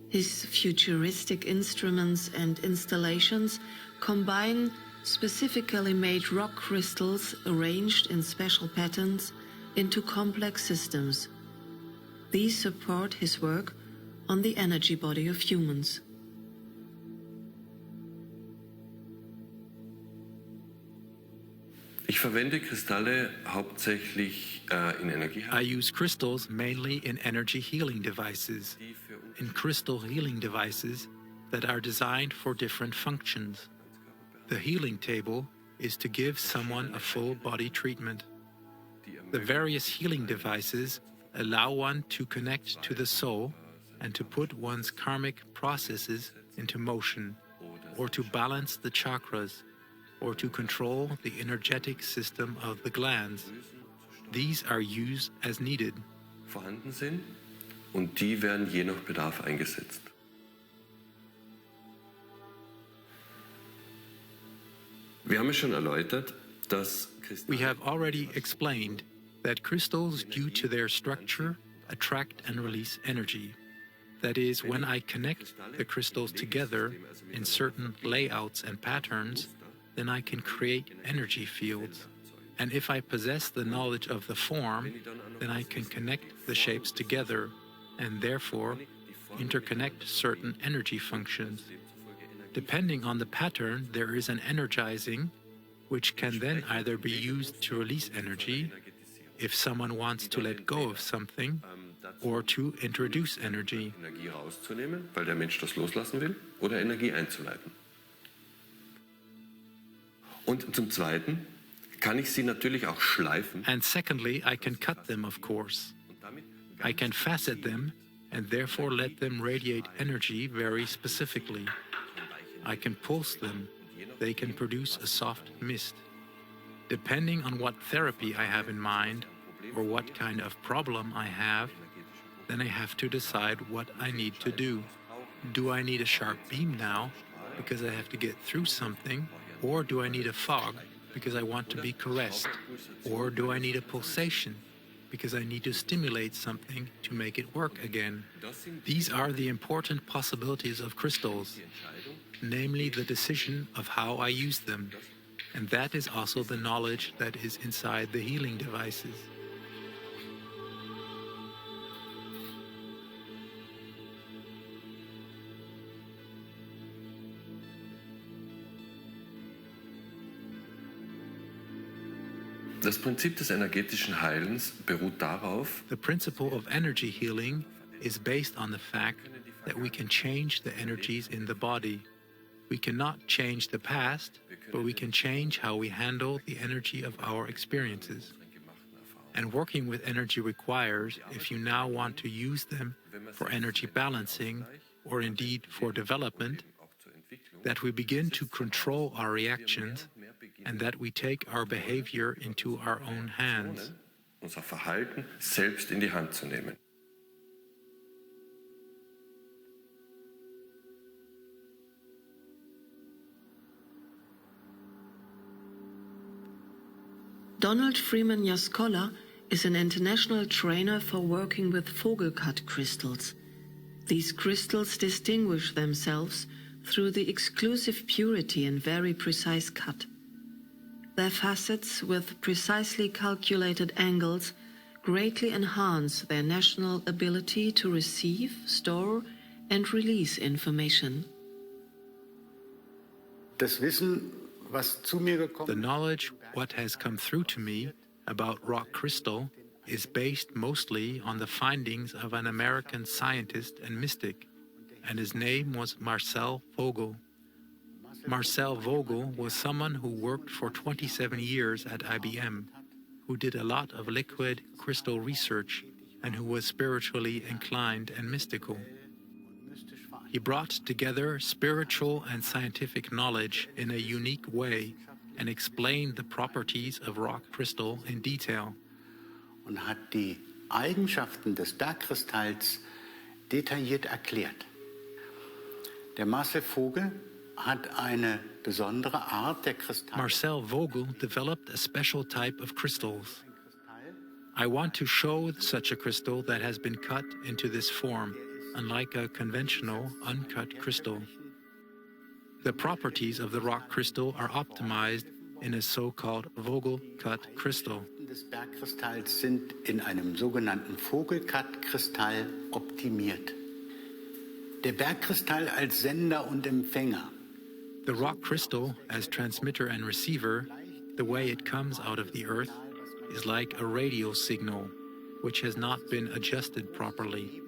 His futuristic instruments and installations combine specifically made rock crystals arranged in special patterns into complex systems. These support his work on the energy body of humans. Ich verwende Kristalle hauptsächlich in Energie. I use crystals mainly in energy healing devices, in crystal healing devices that are designed for different functions. The healing table is to give someone a full body treatment. The various healing devices allow one to connect to the soul and to put one's karmic processes into motion, or to balance the chakras, or to control the energetic system of the glands. These are used as needed. Vorhanden sind und die werden je nach Bedarf eingesetzt. Wir haben schon erläutert, dass We have already explained that crystals, due to their structure, attract and release energy. That is, when I connect the crystals together in certain layouts and patterns, then I can create energy fields. And if I possess the knowledge of the form, then I can connect the shapes together and therefore interconnect certain energy functions. Depending on the pattern, there is an energizing, which can then either be used to release energy, if someone wants to let go of something, or to introduce energy. Energie rauszunehmen, weil der Mensch das loslassen will, oder Energie einzuleiten. Und zum Zweiten kann ich sie natürlich auch schleifen. And secondly, I can cut them, of course. I can facet them and therefore let them radiate energy very specifically. I can pulse them. They can produce a soft mist. Depending on what therapy I have in mind or what kind of problem I have, then I have to decide what I need to do. Do I need a sharp beam now because I have to get through something? Or do I need a fog because I want to be caressed? Or do I need a pulsation because I need to stimulate something to make it work again? These are the important possibilities of crystals, namely the decision of how I use them. And that is also the knowledge that is inside the healing devices. Das Prinzip des energetischen Heilens beruht darauf, The principle of energy healing is based on the fact that we can change the energies in the body. We cannot change the past, but we can change how we handle the energy of our experiences. And working with energy requires, if you now want to use them for energy balancing, or indeed for development, that we begin to control our reactions and that we take our behavior into our own hands. unser Verhalten selbst in die Hand zu nehmen. Donald Freeman Yaskola is an international trainer for working with Vogel-cut crystals. These crystals distinguish themselves through the exclusive purity and very precise cut. Their facets, with precisely calculated angles, greatly enhance their national ability to receive, store, and release information. Das Wissen, was zu mir gekommen The knowledge, what has come through to me about rock crystal, is based mostly on the findings of an American scientist and mystic, and his name was Marcel Vogel. Marcel Vogel was someone who worked for 27 years at IBM, who did a lot of liquid crystal research, and who was spiritually inclined and mystical. He brought together spiritual and scientific knowledge in a unique way and explained the properties of rock crystal in detail. und hat die Eigenschaften des Bergkristalls detailliert erklärt. Der Marcel Vogel hat eine besondere Art der Kristalle. Marcel Vogel developed a special type of crystals. I want to show such a crystal that has been cut into this form, unlike a conventional uncut crystal. The properties of the rock crystal are optimized in a so-called Vogel-cut crystal. Des Bergkristalls sind in einem sogenannten Vogel-cut-Kristall optimiert. Der Bergkristall als Sender und Empfänger. The rock crystal, as transmitter and receiver, the way it comes out of the earth, is like a radio signal, which has not been adjusted properly.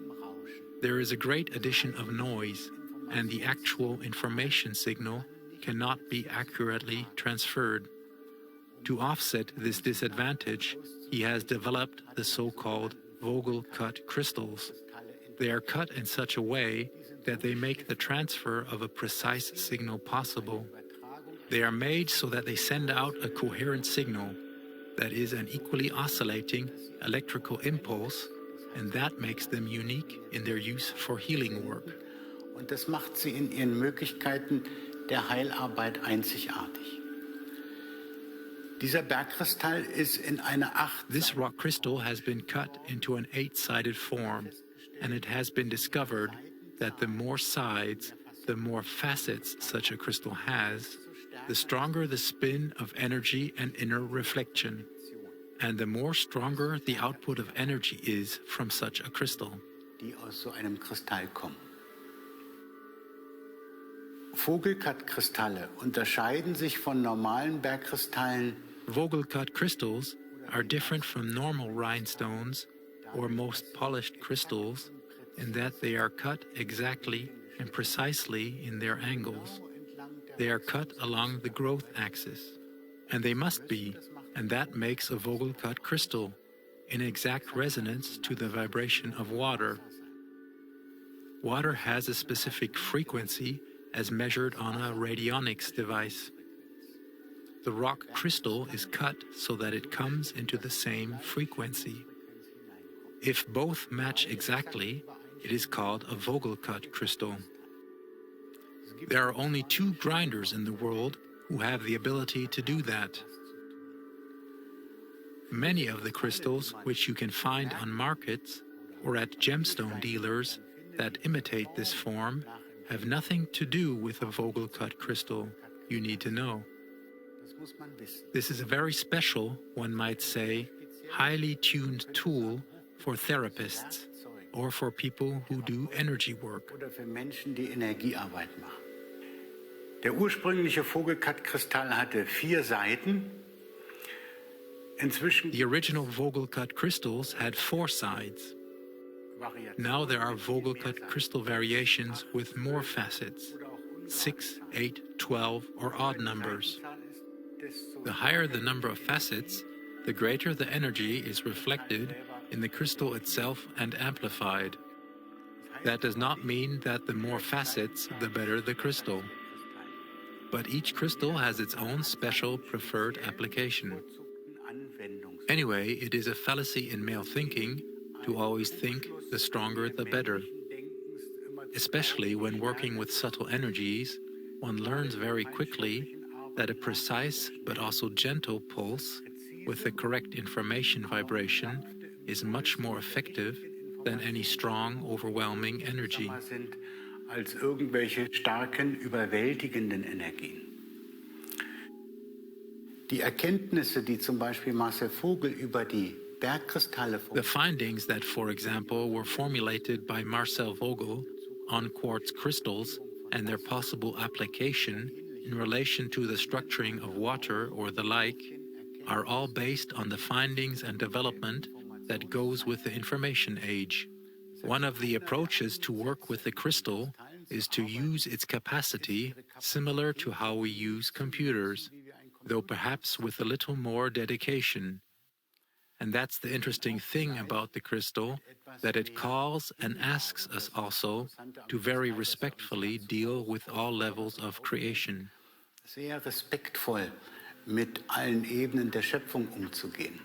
There is a great addition of noise, and the actual information signal cannot be accurately transferred. To offset this disadvantage, he has developed the so-called Vogel-cut crystals. They are cut in such a way that they make the transfer of a precise signal possible. They are made so that they send out a coherent signal, that is an equally oscillating electrical impulse, and that makes them unique in their use for healing work. Und das macht sie in ihren Möglichkeiten der Heilarbeit einzigartig. Dieser Bergkristall ist in einer This rock crystal has been cut into an 8-sided form, and it has been discovered that the more sides, the more facets such a crystal has, the stronger the spin of energy and inner reflection, and the more stronger the output of energy is from such a crystal. Die aus so einem Kristall kommen. Vogel-cut-Kristalle unterscheiden sich von normalen Bergkristallen. Vogel-cut crystals are different from normal rhinestones or most polished crystals in that they are cut exactly and precisely in their angles. They are cut along the growth axis, and they must be, and that makes a Vogel-cut crystal in exact resonance to the vibration of water. Water has a specific frequency as measured on a radionics device. The rock crystal is cut so that it comes into the same frequency. If both match exactly, it is called a Vogel-cut crystal. There are only 2 grinders in the world who have the ability to do that. Many of the crystals which you can find on markets or at gemstone dealers that imitate this form have nothing to do with a Vogel-cut crystal, you need to know. This is a very special, one might say, highly tuned tool for therapists or for people who do energy work. Oder für Menschen, die Energiearbeit machen. Der ursprüngliche Vogel-cut-Kristall hatte 4 Seiten. Inzwischen The original Vogel-cut crystals had 4 sides. Now there are Vogel-cut crystal variations with more facets, 6, 8, 12, or odd numbers. The higher the number of facets, the greater the energy is reflected in the crystal itself and amplified. That does not mean that the more facets, the better the crystal. But each crystal has its own special preferred application. Anyway, it is a fallacy in male thinking to always think the stronger the better. Especially when working with subtle energies, one learns very quickly that a precise but also gentle pulse with the correct information vibration is much more effective than any strong, overwhelming energy. Als irgendwelche starken, überwältigenden Energien. Die Erkenntnisse, die zum Beispiel Marcel Vogel über die Bergkristalle The findings that, for example, were formulated by Marcel Vogel on quartz crystals and their possible application in relation to the structuring of water or the like, are all based on the findings and development that goes with the information age. One of the approaches to work with the crystal is to use its capacity similar to how we use computers, though perhaps with a little more dedication. And that's the interesting thing about the crystal, that it calls and asks us also to very respectfully deal with all levels of creation. Sehr respektvoll mit allen Ebenen der Schöpfung umzugehen.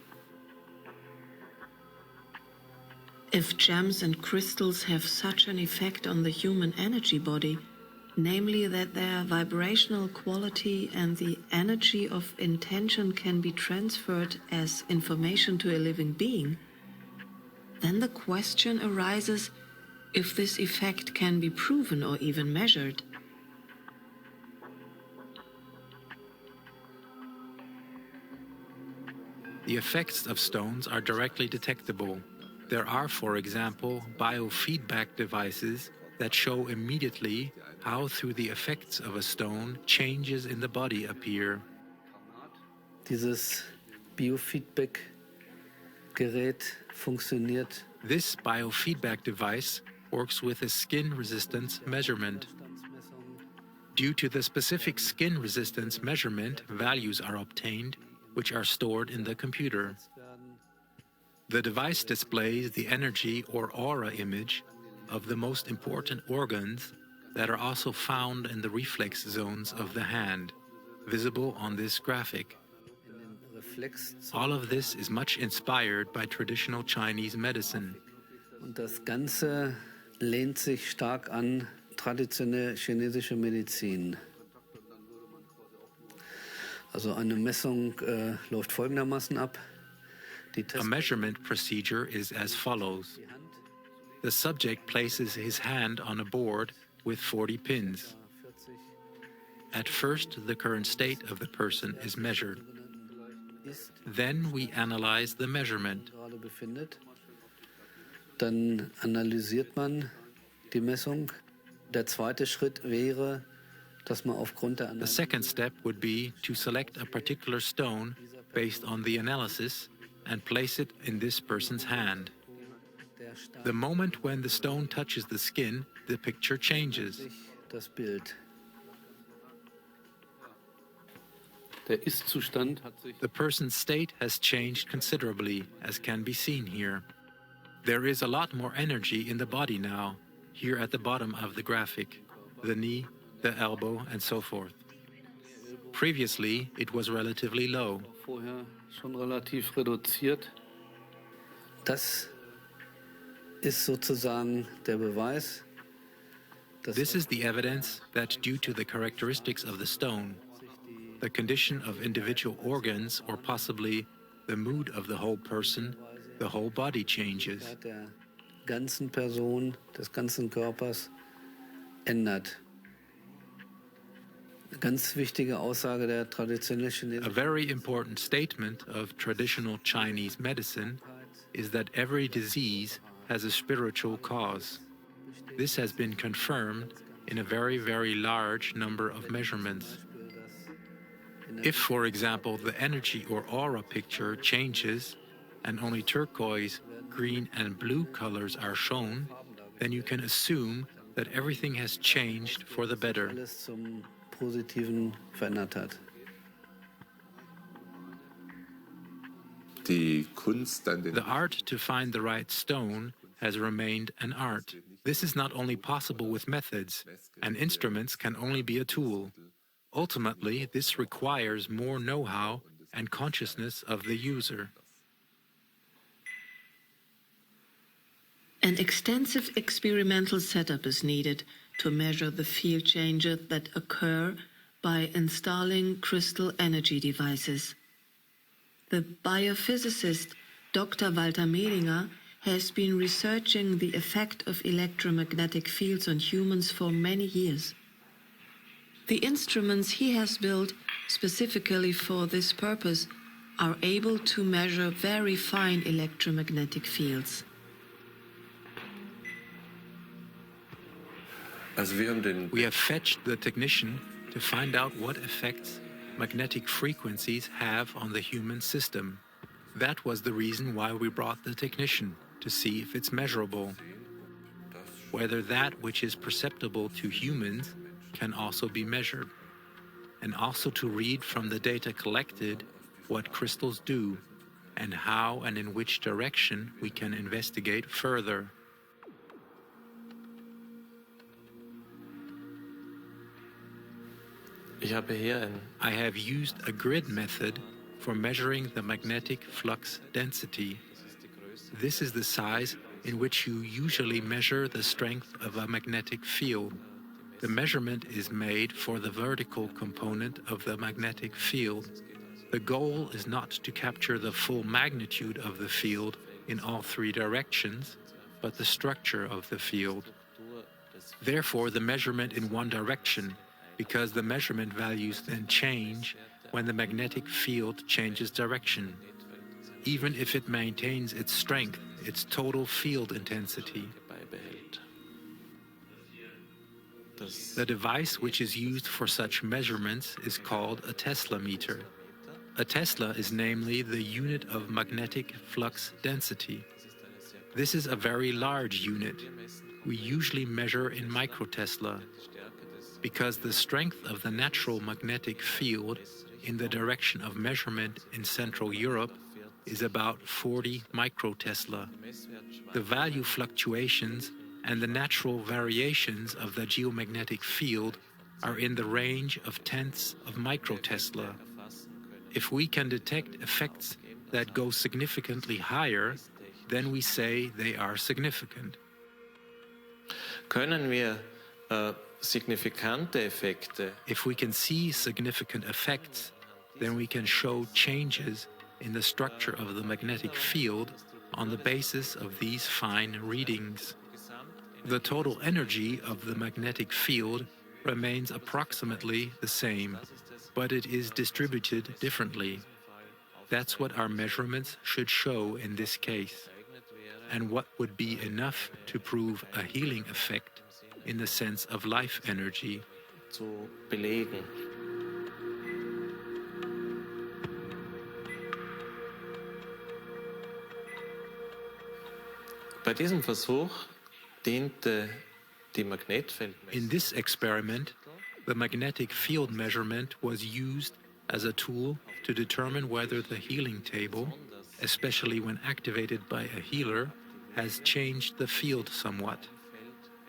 If gems and crystals have such an effect on the human energy body, namely that their vibrational quality and the energy of intention can be transferred as information to a living being, then the question arises if this effect can be proven or even measured. The effects of stones are directly detectable. There are, for example, biofeedback devices that show immediately how through the effects of a stone changes in the body appear. Dieses Biofeedback-Gerät funktioniert. This biofeedback device works with a skin resistance measurement. Due to the specific skin resistance measurement, values are obtained which are stored in the computer. The device displays the energy or aura image of the most important organs that are also found in the reflex zones of the hand, visible on this graphic. All of this is much inspired by traditional Chinese medicine. Und das Ganze lehnt sich stark an traditionelle chinesische Medizin. Also eine Messung läuft folgendermaßen ab. A measurement procedure is as follows. The subject places his hand on a board with 40 pins. At first, the current state of the person is measured. Then we analyze the measurement. Dann analysiert man die Messung. Der zweite Schritt wäre, dass man aufgrund der The second step would be to select a particular stone based on the analysis and place it in this person's hand. The moment when the stone touches the skin, the picture changes. Das Bild. Der Ist-Zustand hat sich. The person's state has changed considerably, as can be seen here. There is a lot more energy in the body now, here at the bottom of the graphic, the knee, the elbow, and so forth. Previously, it was relatively low. Vorher schon relativ reduziert. Das ist sozusagen der Beweis. This is the evidence that due to the characteristics of the stone, the condition of individual organs, or possibly the mood of the whole person, the whole body changes. Der ganzen Person, des ganzen Körpers ändert. Eine ganz wichtige Aussage der traditionellen chinesischen. A very important statement of traditional Chinese medicine is that every disease has a spiritual cause. This has been confirmed in a very, very large number of measurements. If, for example, the energy or aura picture changes and only turquoise, green, and blue colors are shown, then you can assume that everything has changed for the better. Alles zum Positiven verändert hat. Die Kunst an den The art to find the right stone has remained an art. This is not only possible with methods, and instruments can only be a tool. Ultimately, this requires more know-how and consciousness of the user. An extensive experimental setup is needed to measure the field changes that occur by installing crystal energy devices. The biophysicist Dr. Walter Medinger has been researching the effect of electromagnetic fields on humans for many years. The instruments he has built specifically for this purpose are able to measure very fine electromagnetic fields. We have fetched the technician to find out what effects magnetic frequencies have on the human system. That was the reason why we brought the technician, to see if it's measurable. Whether that which is perceptible to humans can also be measured, and also to read from the data collected what crystals do, and how and in which direction we can investigate further. I have used a grid method for measuring the magnetic flux density. This is the size in which you usually measure the strength of a magnetic field. The measurement is made for the vertical component of the magnetic field. The goal is not to capture the full magnitude of the field in all three directions, but the structure of the field. Therefore, the measurement in one direction, because the measurement values then change when the magnetic field changes direction, even if it maintains its strength, its total field intensity. The device which is used for such measurements is called a Tesla meter. A Tesla is namely the unit of magnetic flux density. This is a very large unit. We usually measure in microtesla, because the strength of the natural magnetic field in the direction of measurement in Central Europe is about 40 microtesla. The value fluctuations and the natural variations of the geomagnetic field are in the range of tenths of microtesla. If we can detect effects that go significantly higher, then we say they are significant. Können wir signifikante Effekte? If we can see significant effects, then we can show changes in the structure of the magnetic field on the basis of these fine readings. The total energy of the magnetic field remains approximately the same, but it is distributed differently. That's what our measurements should show in this case, and what would be enough to prove a healing effect in the sense of life energy. Zu belegen. Bei diesem Versuch diente die Magnetfeldmessung. In this experiment, the magnetic field measurement was used as a tool to determine whether the healing table, especially when activated by a healer, has changed the field somewhat.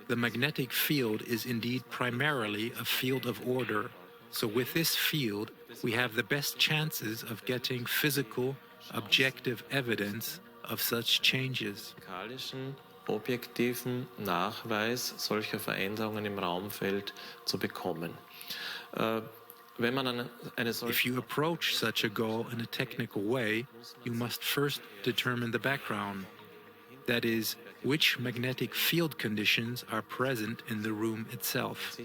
The magnetic field is indeed primarily a field of order, so with this field we have the best chances of getting physical, objective evidence of such changes. Objektiven Nachweis solcher Veränderungen im Raumfeld zu bekommen. If you approach such a goal in a technical way, you must first determine the background. That is, which magnetic field conditions are present in the room itself.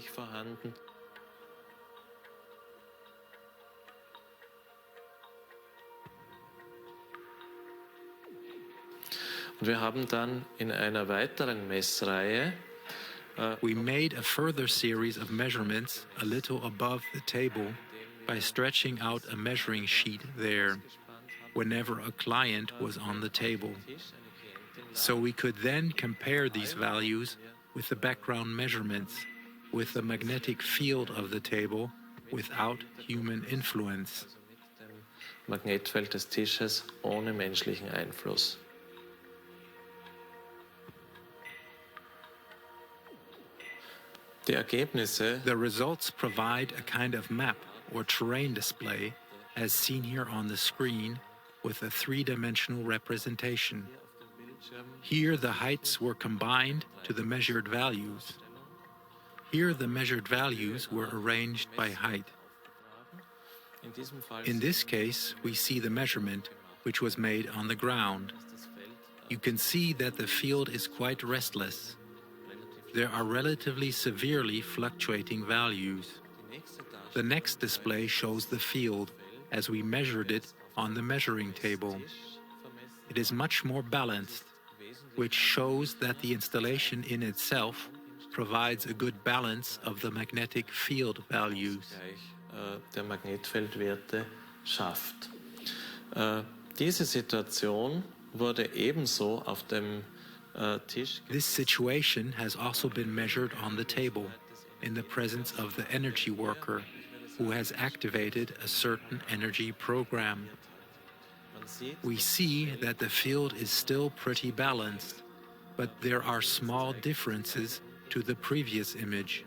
Und wir haben dann in einer weiteren Messreihe we made a further series of measurements a little above the table by stretching out a measuring sheet there whenever a client was on the table. So we could then compare these values with the background measurements, with the magnetic field of the table without human influence. Magnetfeld des Tisches ohne menschlichen Einfluss. The results provide a kind of map or terrain display, as seen here on the screen, with a three-dimensional representation. Here the heights were combined to the measured values. Here the measured values were arranged by height. In this case, we see the measurement, which was made on the ground. You can see that the field is quite restless. There are relatively severely fluctuating values. The next display shows the field as we measured it on the measuring table. It is much more balanced, which shows that the installation in itself provides a good balance of the magnetic field values. Der Magnetfeldwerte schafft. Diese Situation wurde ebenso auf dem Tisch. This situation has also been measured on the table in the presence of the energy worker who has activated a certain energy program. We see that the field is still pretty balanced, but there are small differences to the previous image.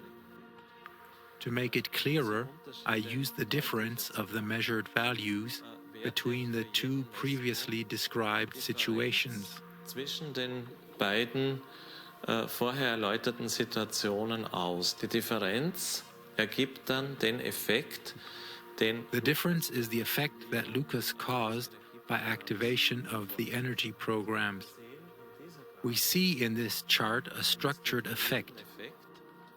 To make it clearer, I use the difference of the measured values between the two previously described situations. Zwischen den beiden vorher erläuterten Situationen aus. Die Differenz ergibt dann den Effekt, den The difference is the effect that Lucas caused by activation of the energy programs. We see in this chart a structured effect.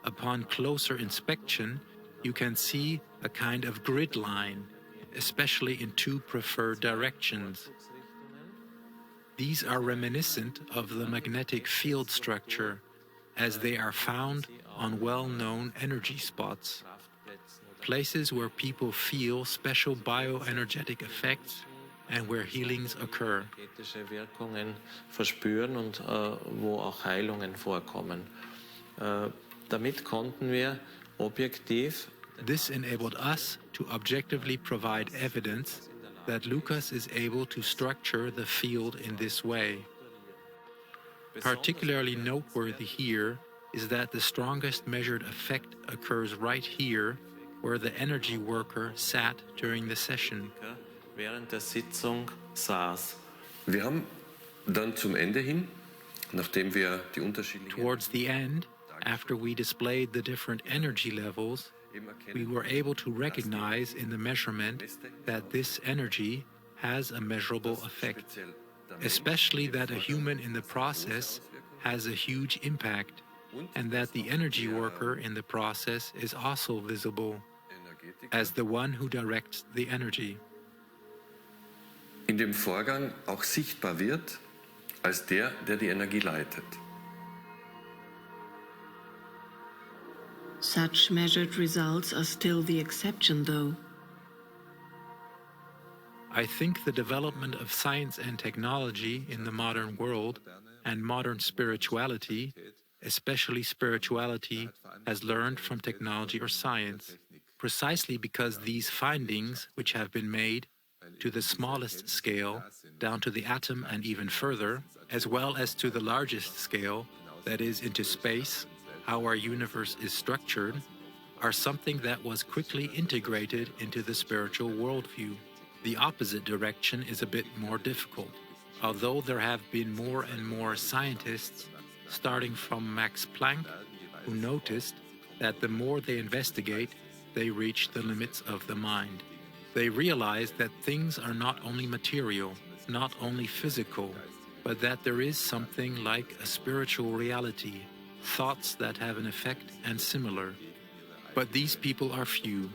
Upon closer inspection, you can see a kind of grid line, especially in two preferred directions. These are reminiscent of the magnetic field structure, as they are found on well-known energy spots, places where people feel special bioenergetic effects and where healings occur. Wirkungen verspüren und wo auch Heilungen vorkommen. Damit konnten wir objektiv This enabled us to objectively provide evidence that Lucas is able to structure the field in this way. Particularly noteworthy here is that the strongest measured effect occurs right here, where the energy worker sat during the session. Während der Sitzung saß. Wir haben dann zum Ende hin, nachdem wir die unterschiedlichen... Towards the end, after we displayed the different energy levels, we were able to recognize in the measurement that this energy has a measurable effect, especially that a human in the process has a huge impact, and that the energy worker in the process is also visible as the one who directs the energy. In dem Vorgang auch sichtbar wird als der die Energie leitet. Such measured results are still the exception, though. I think the development of science and technology in the modern world and modern spirituality, especially spirituality, has learned from technology or science, precisely because these findings, which have been made to the smallest scale, down to the atom and even further, as well as to the largest scale, that is, into space, how our universe is structured, are something that was quickly integrated into the spiritual worldview. The opposite direction is a bit more difficult, although there have been more and more scientists, starting from Max Planck, who noticed that the more they investigate, they reach the limits of the mind. They realize that things are not only material, not only physical, but that there is something like a spiritual reality, thoughts that have an effect and similar. But these people are few,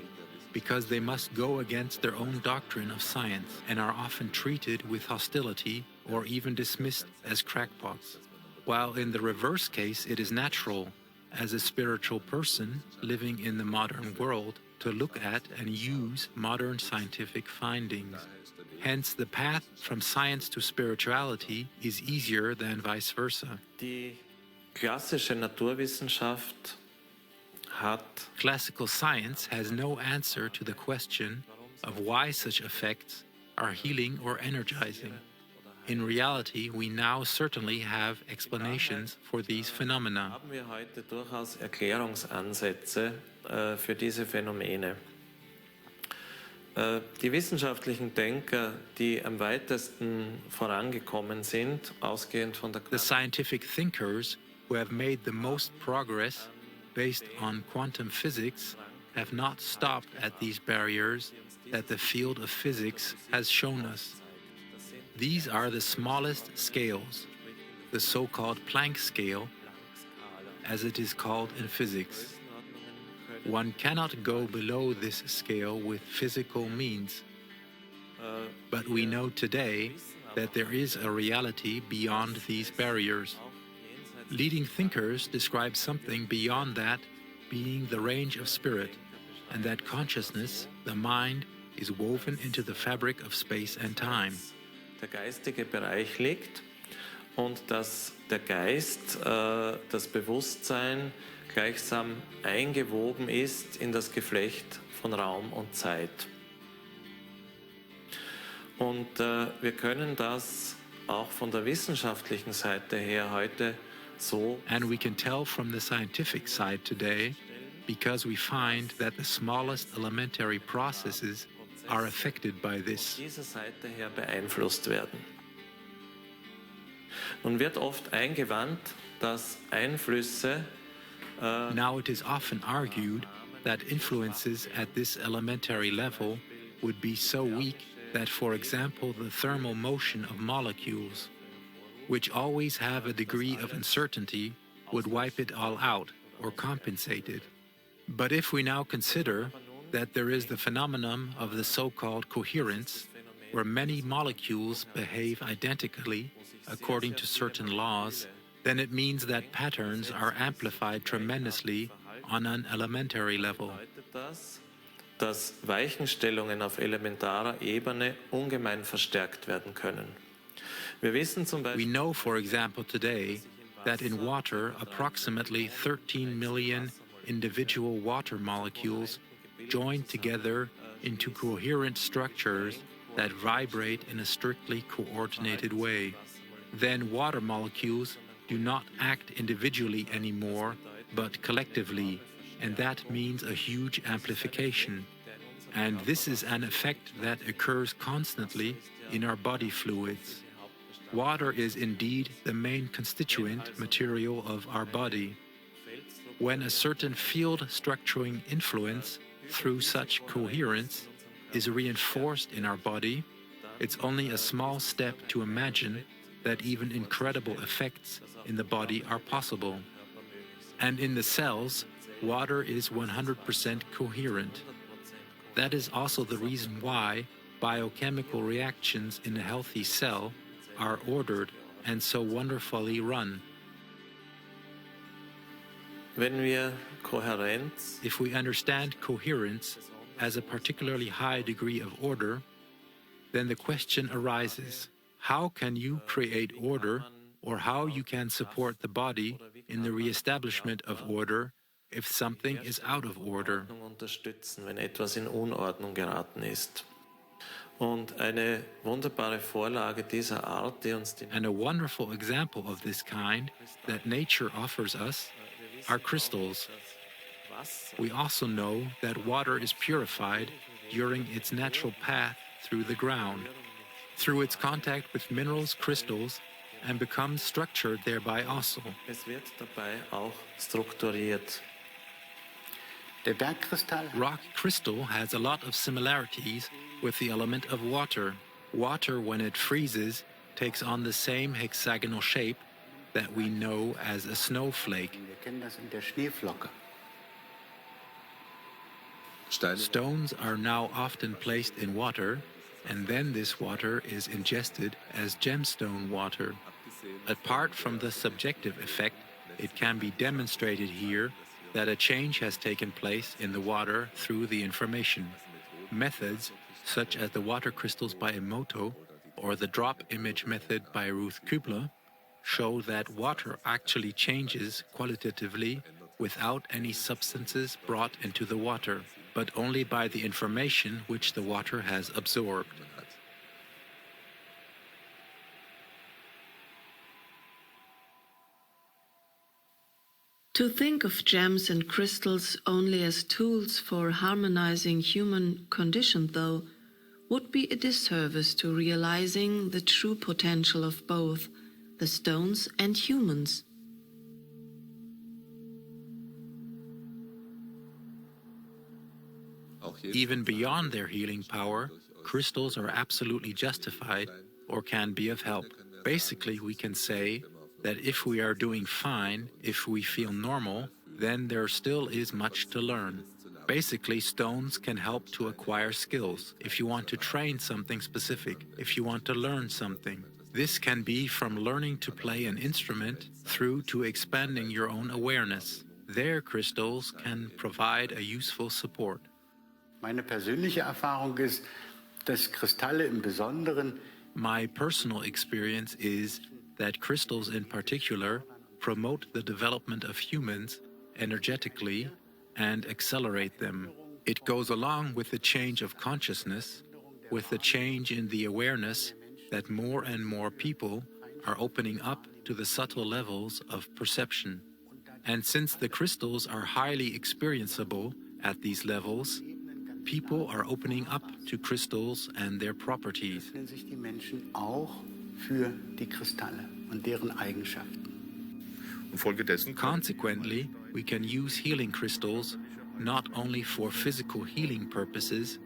because they must go against their own doctrine of science and are often treated with hostility or even dismissed as crackpots. While in the reverse case, it is natural, as a spiritual person living in the modern world, to look at and use modern scientific findings. Hence, the path from science to spirituality is easier than vice versa. Die klassische Naturwissenschaft hat Classical science has no answer to the question of why such effects are healing or energizing. In reality, we now certainly have explanations for these phenomena. haben wir heute durchaus Erklärungsansätze für diese Phänomene. Die wissenschaftlichen Denker, die am weitesten vorangekommen sind, ausgehend von der The scientific thinkers who have made the most progress based on quantum physics have not stopped at these barriers that the field of physics has shown us. These are the smallest scales, the so-called Planck scale, as it is called in physics. One cannot go below this scale with physical means. But we know today that there is a reality beyond these barriers. Leading thinkers describe something beyond that being the range of spirit, and that consciousness, the mind, is woven into the fabric of space and time. der geistige Bereich liegt und dass der Geist, das Bewusstsein gleichsam eingewoben ist in das Geflecht von Raum und Zeit. Und wir können das auch von der wissenschaftlichen Seite her heute so. And we can tell from the scientific side today, because we find that the smallest elementary processes are affected by this. Von dieser Seite her beeinflusst werden. Nun wird oft eingewandt, dass Einflüsse Now it is often argued that influences at this elementary level would be so weak that, for example, the thermal motion of molecules, which always have a degree of uncertainty, would wipe it all out or compensate it. But if we now consider that there is the phenomenon of the so-called coherence, where many molecules behave identically according to certain laws, then it means that patterns are amplified tremendously on an elementary level. Dass Weichenstellungen auf elementarer Ebene ungemein verstärkt werden können. Wir wissen zum Beispiel, we know, for example, today that in water approximately 13 million individual water molecules joined together into coherent structures that vibrate in a strictly coordinated way. Then water molecules do not act individually anymore, but collectively, and that means a huge amplification. And this is an effect that occurs constantly in our body fluids. Water is indeed the main constituent material of our body. When a certain field structuring influence through such coherence is reinforced in our body, it's only a small step to imagine that even incredible effects in the body are possible. And in the cells, water is 100% coherent. That is also the reason why biochemical reactions in a healthy cell are ordered and so wonderfully run. If we understand coherence as a particularly high degree of order, then the question arises, how can you create order, or how you can support the body in the reestablishment of order if something is out of order? Und eine wunderbare Vorlage dieser Art, die uns And a wonderful example of this kind that nature offers us are crystals. We also know that water is purified during its natural path through the ground, through its contact with minerals, crystals, and becomes structured thereby also. Es wird dabei auch strukturiert. Der Bergkristall Rock crystal has a lot of similarities with the element of water. Water, when it freezes, takes on the same hexagonal shape that we know as a snowflake. Wir kennen das in der Schneeflocke. Stones are now often placed in water, and then this water is ingested as gemstone water. Apart from the subjective effect, it can be demonstrated here that a change has taken place in the water through the information. Methods, such as the water crystals by Emoto or the drop image method by Ruth Kübler, show that water actually changes qualitatively without any substances brought into the water, but only by the information which the water has absorbed. To think of gems and crystals only as tools for harmonizing human condition, though, would be a disservice to realizing the true potential of both the stones and humans. Even beyond their healing power, crystals are absolutely justified or can be of help. Basically, we can say that if we are doing fine, if we feel normal, then there still is much to learn. Basically, stones can help to acquire skills. If you want to train something specific, if you want to learn something, this can be from learning to play an instrument through to expanding your own awareness. There, crystals can provide a useful support. Meine persönliche Erfahrung ist, dass Kristalle im Besonderen My personal experience is that crystals in particular promote the development of humans energetically and accelerate them. It goes along with the change of consciousness, with the change in the awareness that more and more people are opening up to the subtle levels of perception. And since the crystals are highly experienceable at these levels, people are opening up to crystals and their properties. öffnen sich die Menschen auch für die Kristalle und deren Eigenschaften. Consequently, we can use healing crystals not only for physical healing purposes,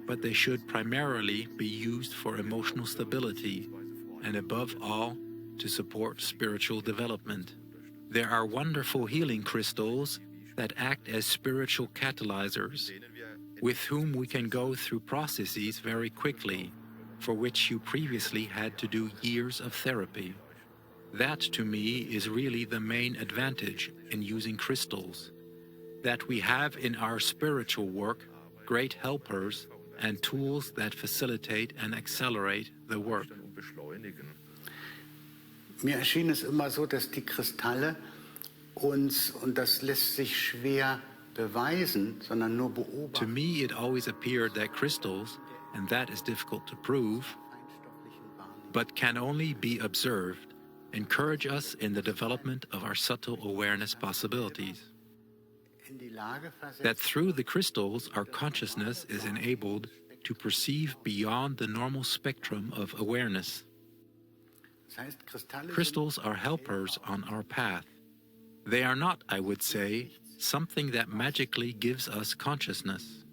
but they should primarily be used for emotional stability and above all, to support spiritual development. There are wonderful healing crystals that act as spiritual catalyzers, with whom we can go through processes very quickly, for which you previously had to do years of therapy. That, to me, is really the main advantage in using crystals, that we have in our spiritual work great helpers and tools that facilitate and accelerate the work. Mir erschien es immer so, dass die Kristalle uns, und das lässt sich schwer beweisen, sondern nur beobachten. To me, it always appeared that crystals, and that is difficult to prove, but can only be observed, encourage us in the development of our subtle awareness possibilities. That through the crystals, our consciousness is enabled to perceive beyond the normal spectrum of awareness. Crystals are helpers on our path. They are not, I would say, something that magically gives us consciousness,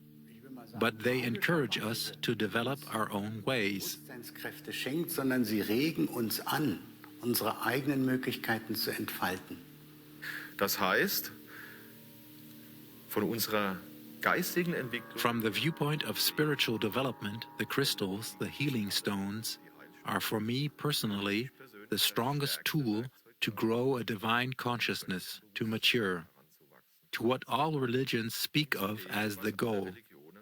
but they encourage us to develop our own ways. Bewusstseinskräfte schenkt, sondern sie regen uns an, unsere eigenen Möglichkeiten zu entfalten. Das heißt, von unserer geistigen Entwicklung. From the viewpoint of spiritual development, the crystals, the healing stones, are for me personally the strongest tool to grow a divine consciousness, to mature, to what all religions speak of as the goal,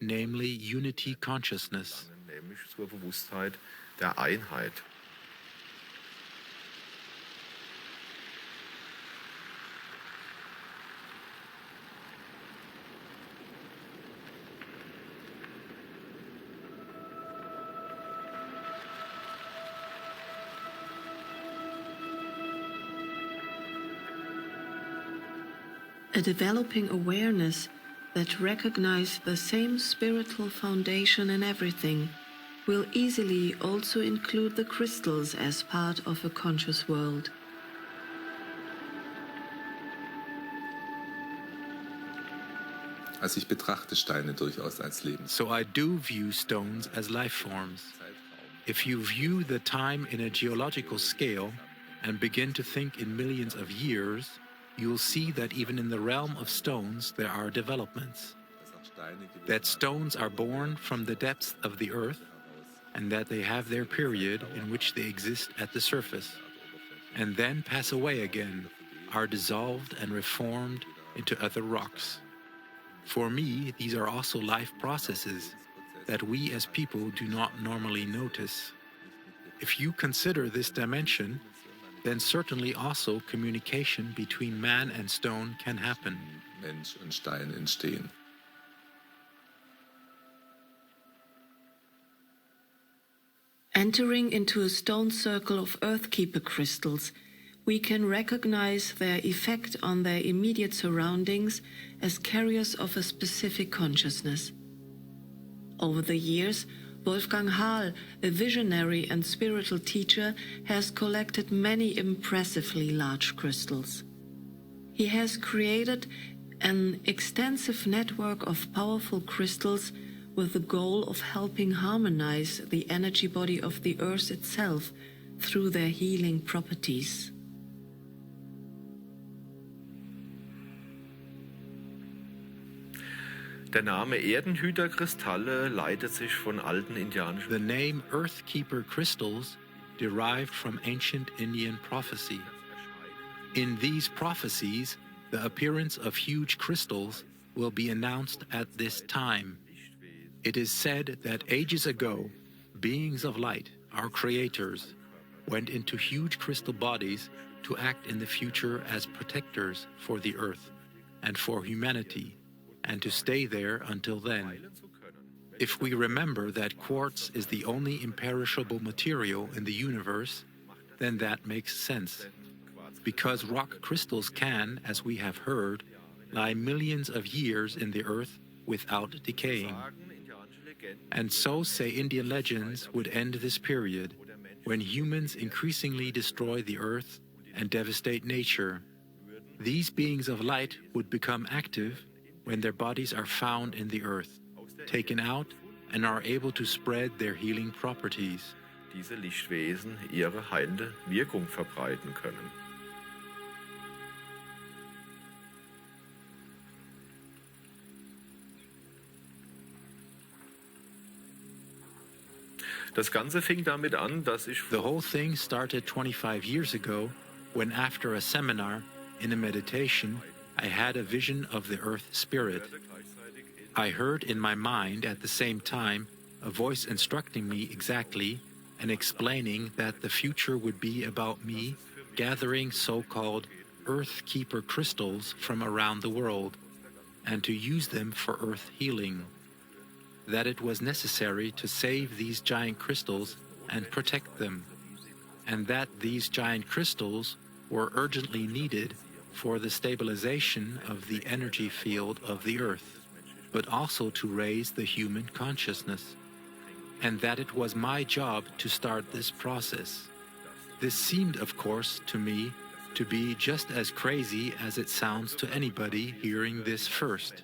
namely unity consciousness. Nämlich zur Bewusstheit der Einheit. A developing awareness that recognizes the same spiritual foundation in everything will easily also include the crystals as part of a conscious world. Also ich betrachte Steine durchaus als Leben. So I do view stones as life forms. If you view the time in a geological scale and begin to think in millions of years, you'll see that even in the realm of stones there are developments. That stones are born from the depths of the earth, and that they have their period in which they exist at the surface, and then pass away again, are dissolved and reformed into other rocks. For me, these are also life processes that we as people do not normally notice. If you consider this dimension, then certainly also communication between man and stone can happen. Mensch und Stein entstehen. Entering into a stone circle of earthkeeper crystals, we can recognize their effect on their immediate surroundings as carriers of a specific consciousness. Over the years, Wolfgang Hahl, a visionary and spiritual teacher, has collected many impressively large crystals. He has created an extensive network of powerful crystals with the goal of helping harmonize the energy body of the earth itself through their healing properties. Der Name Erdenhüterkristalle leitet sich von alten indianischen. The name Earthkeeper crystals derived from ancient Indian prophecy. In these prophecies, the appearance of huge crystals will be announced at this time. It is said that ages ago, beings of light, our creators, went into huge crystal bodies to act in the future as protectors for the earth and for humanity, and to stay there until then. If we remember that quartz is the only imperishable material in the universe, then that makes sense. Because rock crystals can, as we have heard, lie millions of years in the earth without decaying. And so, say Indian legends, would end this period, when humans increasingly destroy the earth and devastate nature. These beings of light would become active when their bodies are found in the earth, taken out, and are able to spread their healing properties. Diese Lichtwesen ihre heilende Wirkung verbreiten können. Das Ganze fing damit an, dass ich The whole thing started 25 years ago when, after a seminar in a meditation, I had a vision of the earth spirit. I heard in my mind at the same time a voice instructing me exactly and explaining that the future would be about me gathering so-called earth keeper crystals from around the world. and to use them for earth healing. That it was necessary to save these giant crystals and protect them, and that these giant crystals were urgently needed for the stabilization of the energy field of the earth, but also to raise the human consciousness, and that it was my job to start this process. This seemed, of course, to me to be just as crazy as it sounds to anybody hearing this first.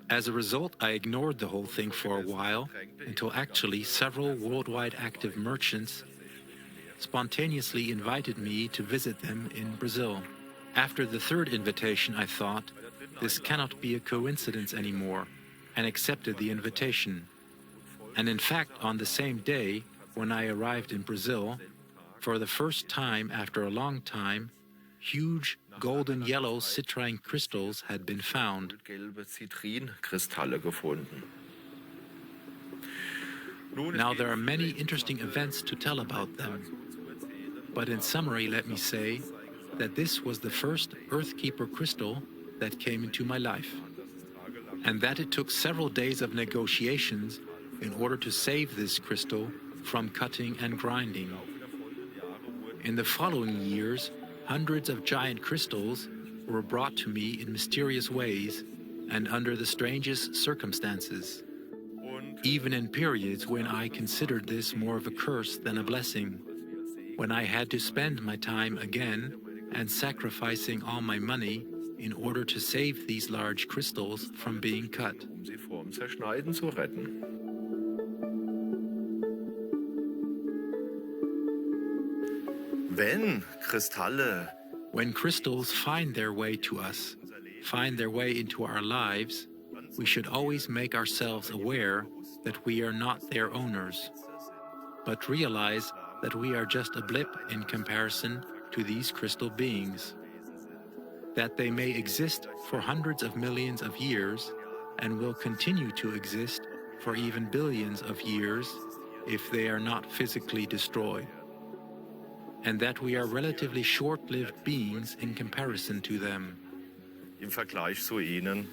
As a result, I ignored the whole thing for a while, until actually several worldwide active merchants spontaneously invited me to visit them in Brazil. After the third invitation, I thought, this cannot be a coincidence anymore, and accepted the invitation. And in fact, on the same day, when I arrived in Brazil, for the first time after a long time, huge golden yellow citrine crystals had been found. Now there are many interesting events to tell about them. But in summary, let me say that this was the first Earthkeeper crystal that came into my life, and that it took several days of negotiations in order to save this crystal from cutting and grinding. In the following years, hundreds of giant crystals were brought to me in mysterious ways and under the strangest circumstances, even in periods when I considered this more of a curse than a blessing, when I had to spend my time again and sacrificing all my money in order to save these large crystals from being cut. When crystals find their way to us, find their way into our lives, we should always make ourselves aware that we are not their owners, but realize that we are just a blip in comparison to these crystal beings, that they may exist for hundreds of millions of years and will continue to exist for even billions of years if they are not physically destroyed, and that we are relatively short-lived beings in comparison to them. Im Vergleich zu ihnen.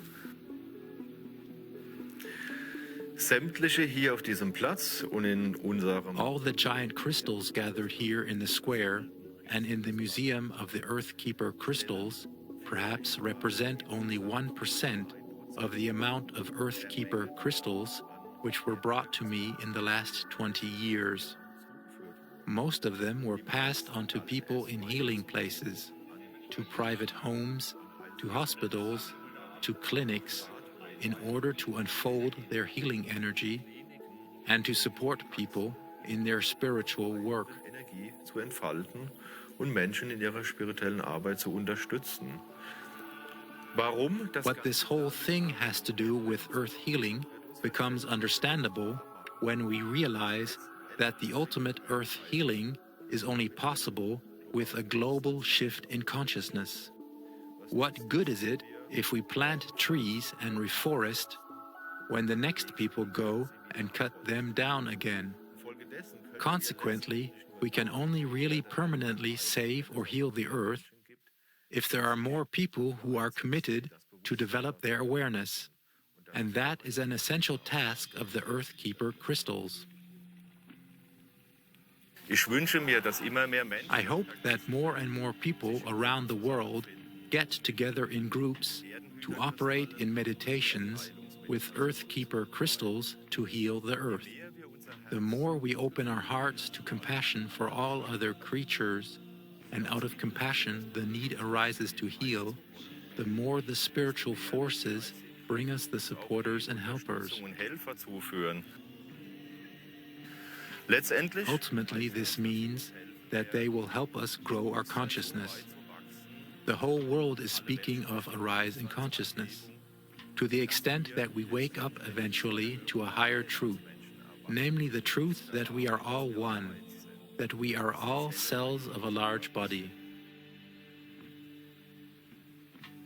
Sämtliche hier auf diesem Platz und in unserem all the giant crystals gathered here in the square and in the Museum of the Earthkeeper crystals perhaps represent only 1% of the amount of Earthkeeper crystals which were brought to me in the last 20 years. Most of them were passed on to people in healing places, to private homes, to hospitals, to clinics, in order to unfold their healing energy and to support people in their spiritual work. Energie zu entfalten und Menschen in ihrer spirituellen Arbeit zu unterstützen. Warum das What this whole thing has to do with earth healing becomes understandable when we realize that the ultimate earth healing is only possible with a global shift in consciousness. What good is it if we plant trees and reforest when the next people go and cut them down again? Consequently, we can only really permanently save or heal the earth if there are more people who are committed to develop their awareness, and that is an essential task of the Earthkeeper crystals. Ich wünsche mir, dass immer mehr Menschen I hope that more and more people around the world get together in groups to operate in meditations with Earthkeeper crystals to heal the earth. The more we open our hearts to compassion for all other creatures, and out of compassion the need arises to heal, the more the spiritual forces bring us the supporters and helpers. Ultimately, this means that they will help us grow our consciousness. The whole world is speaking of a rise in consciousness, to the extent that we wake up eventually to a higher truth, namely the truth that we are all one, that we are all cells of a large body.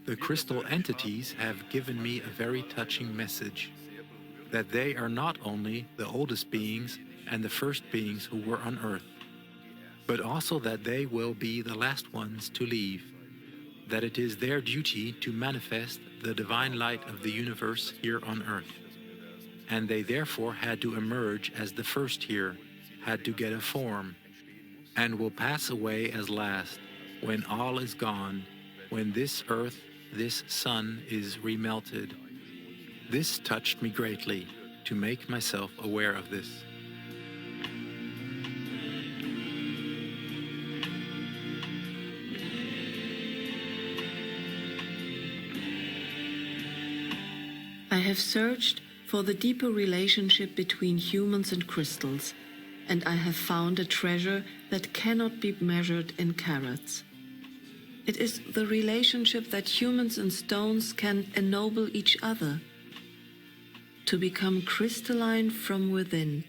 The crystal entities have given me a very touching message, that they are not only the oldest beings and the first beings who were on earth, but also that they will be the last ones to leave. that it is their duty to manifest the divine light of the universe here on earth. And they therefore had to emerge as the first here, had to get a form, and will pass away as last, when all is gone, when this earth, this sun is remelted. This touched me greatly, to make myself aware of this. I have searched for the deeper relationship between humans and crystals, and I have found a treasure that cannot be measured in carats. It is the relationship that humans and stones can ennoble each other. To become crystalline from within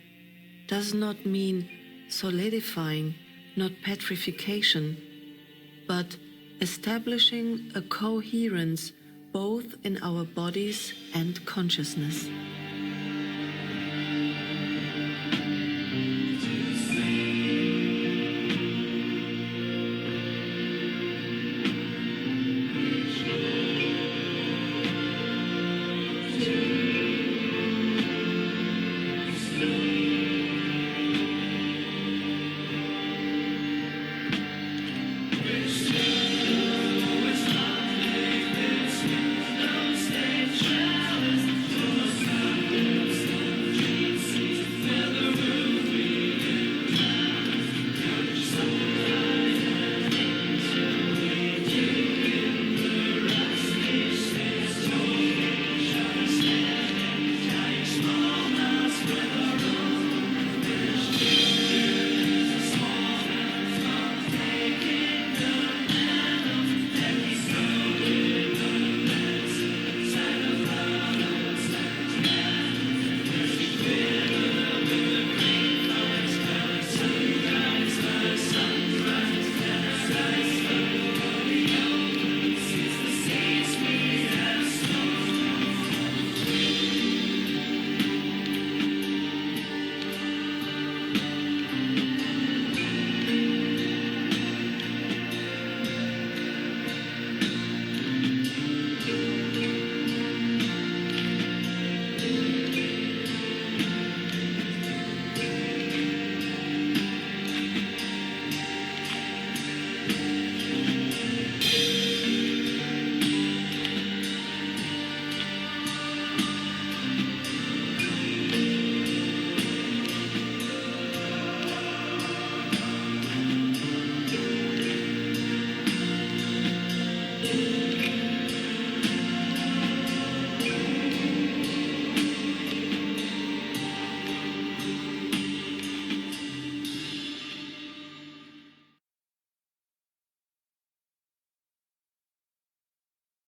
does not mean solidifying, not petrification, but establishing a coherence both in our bodies and consciousness.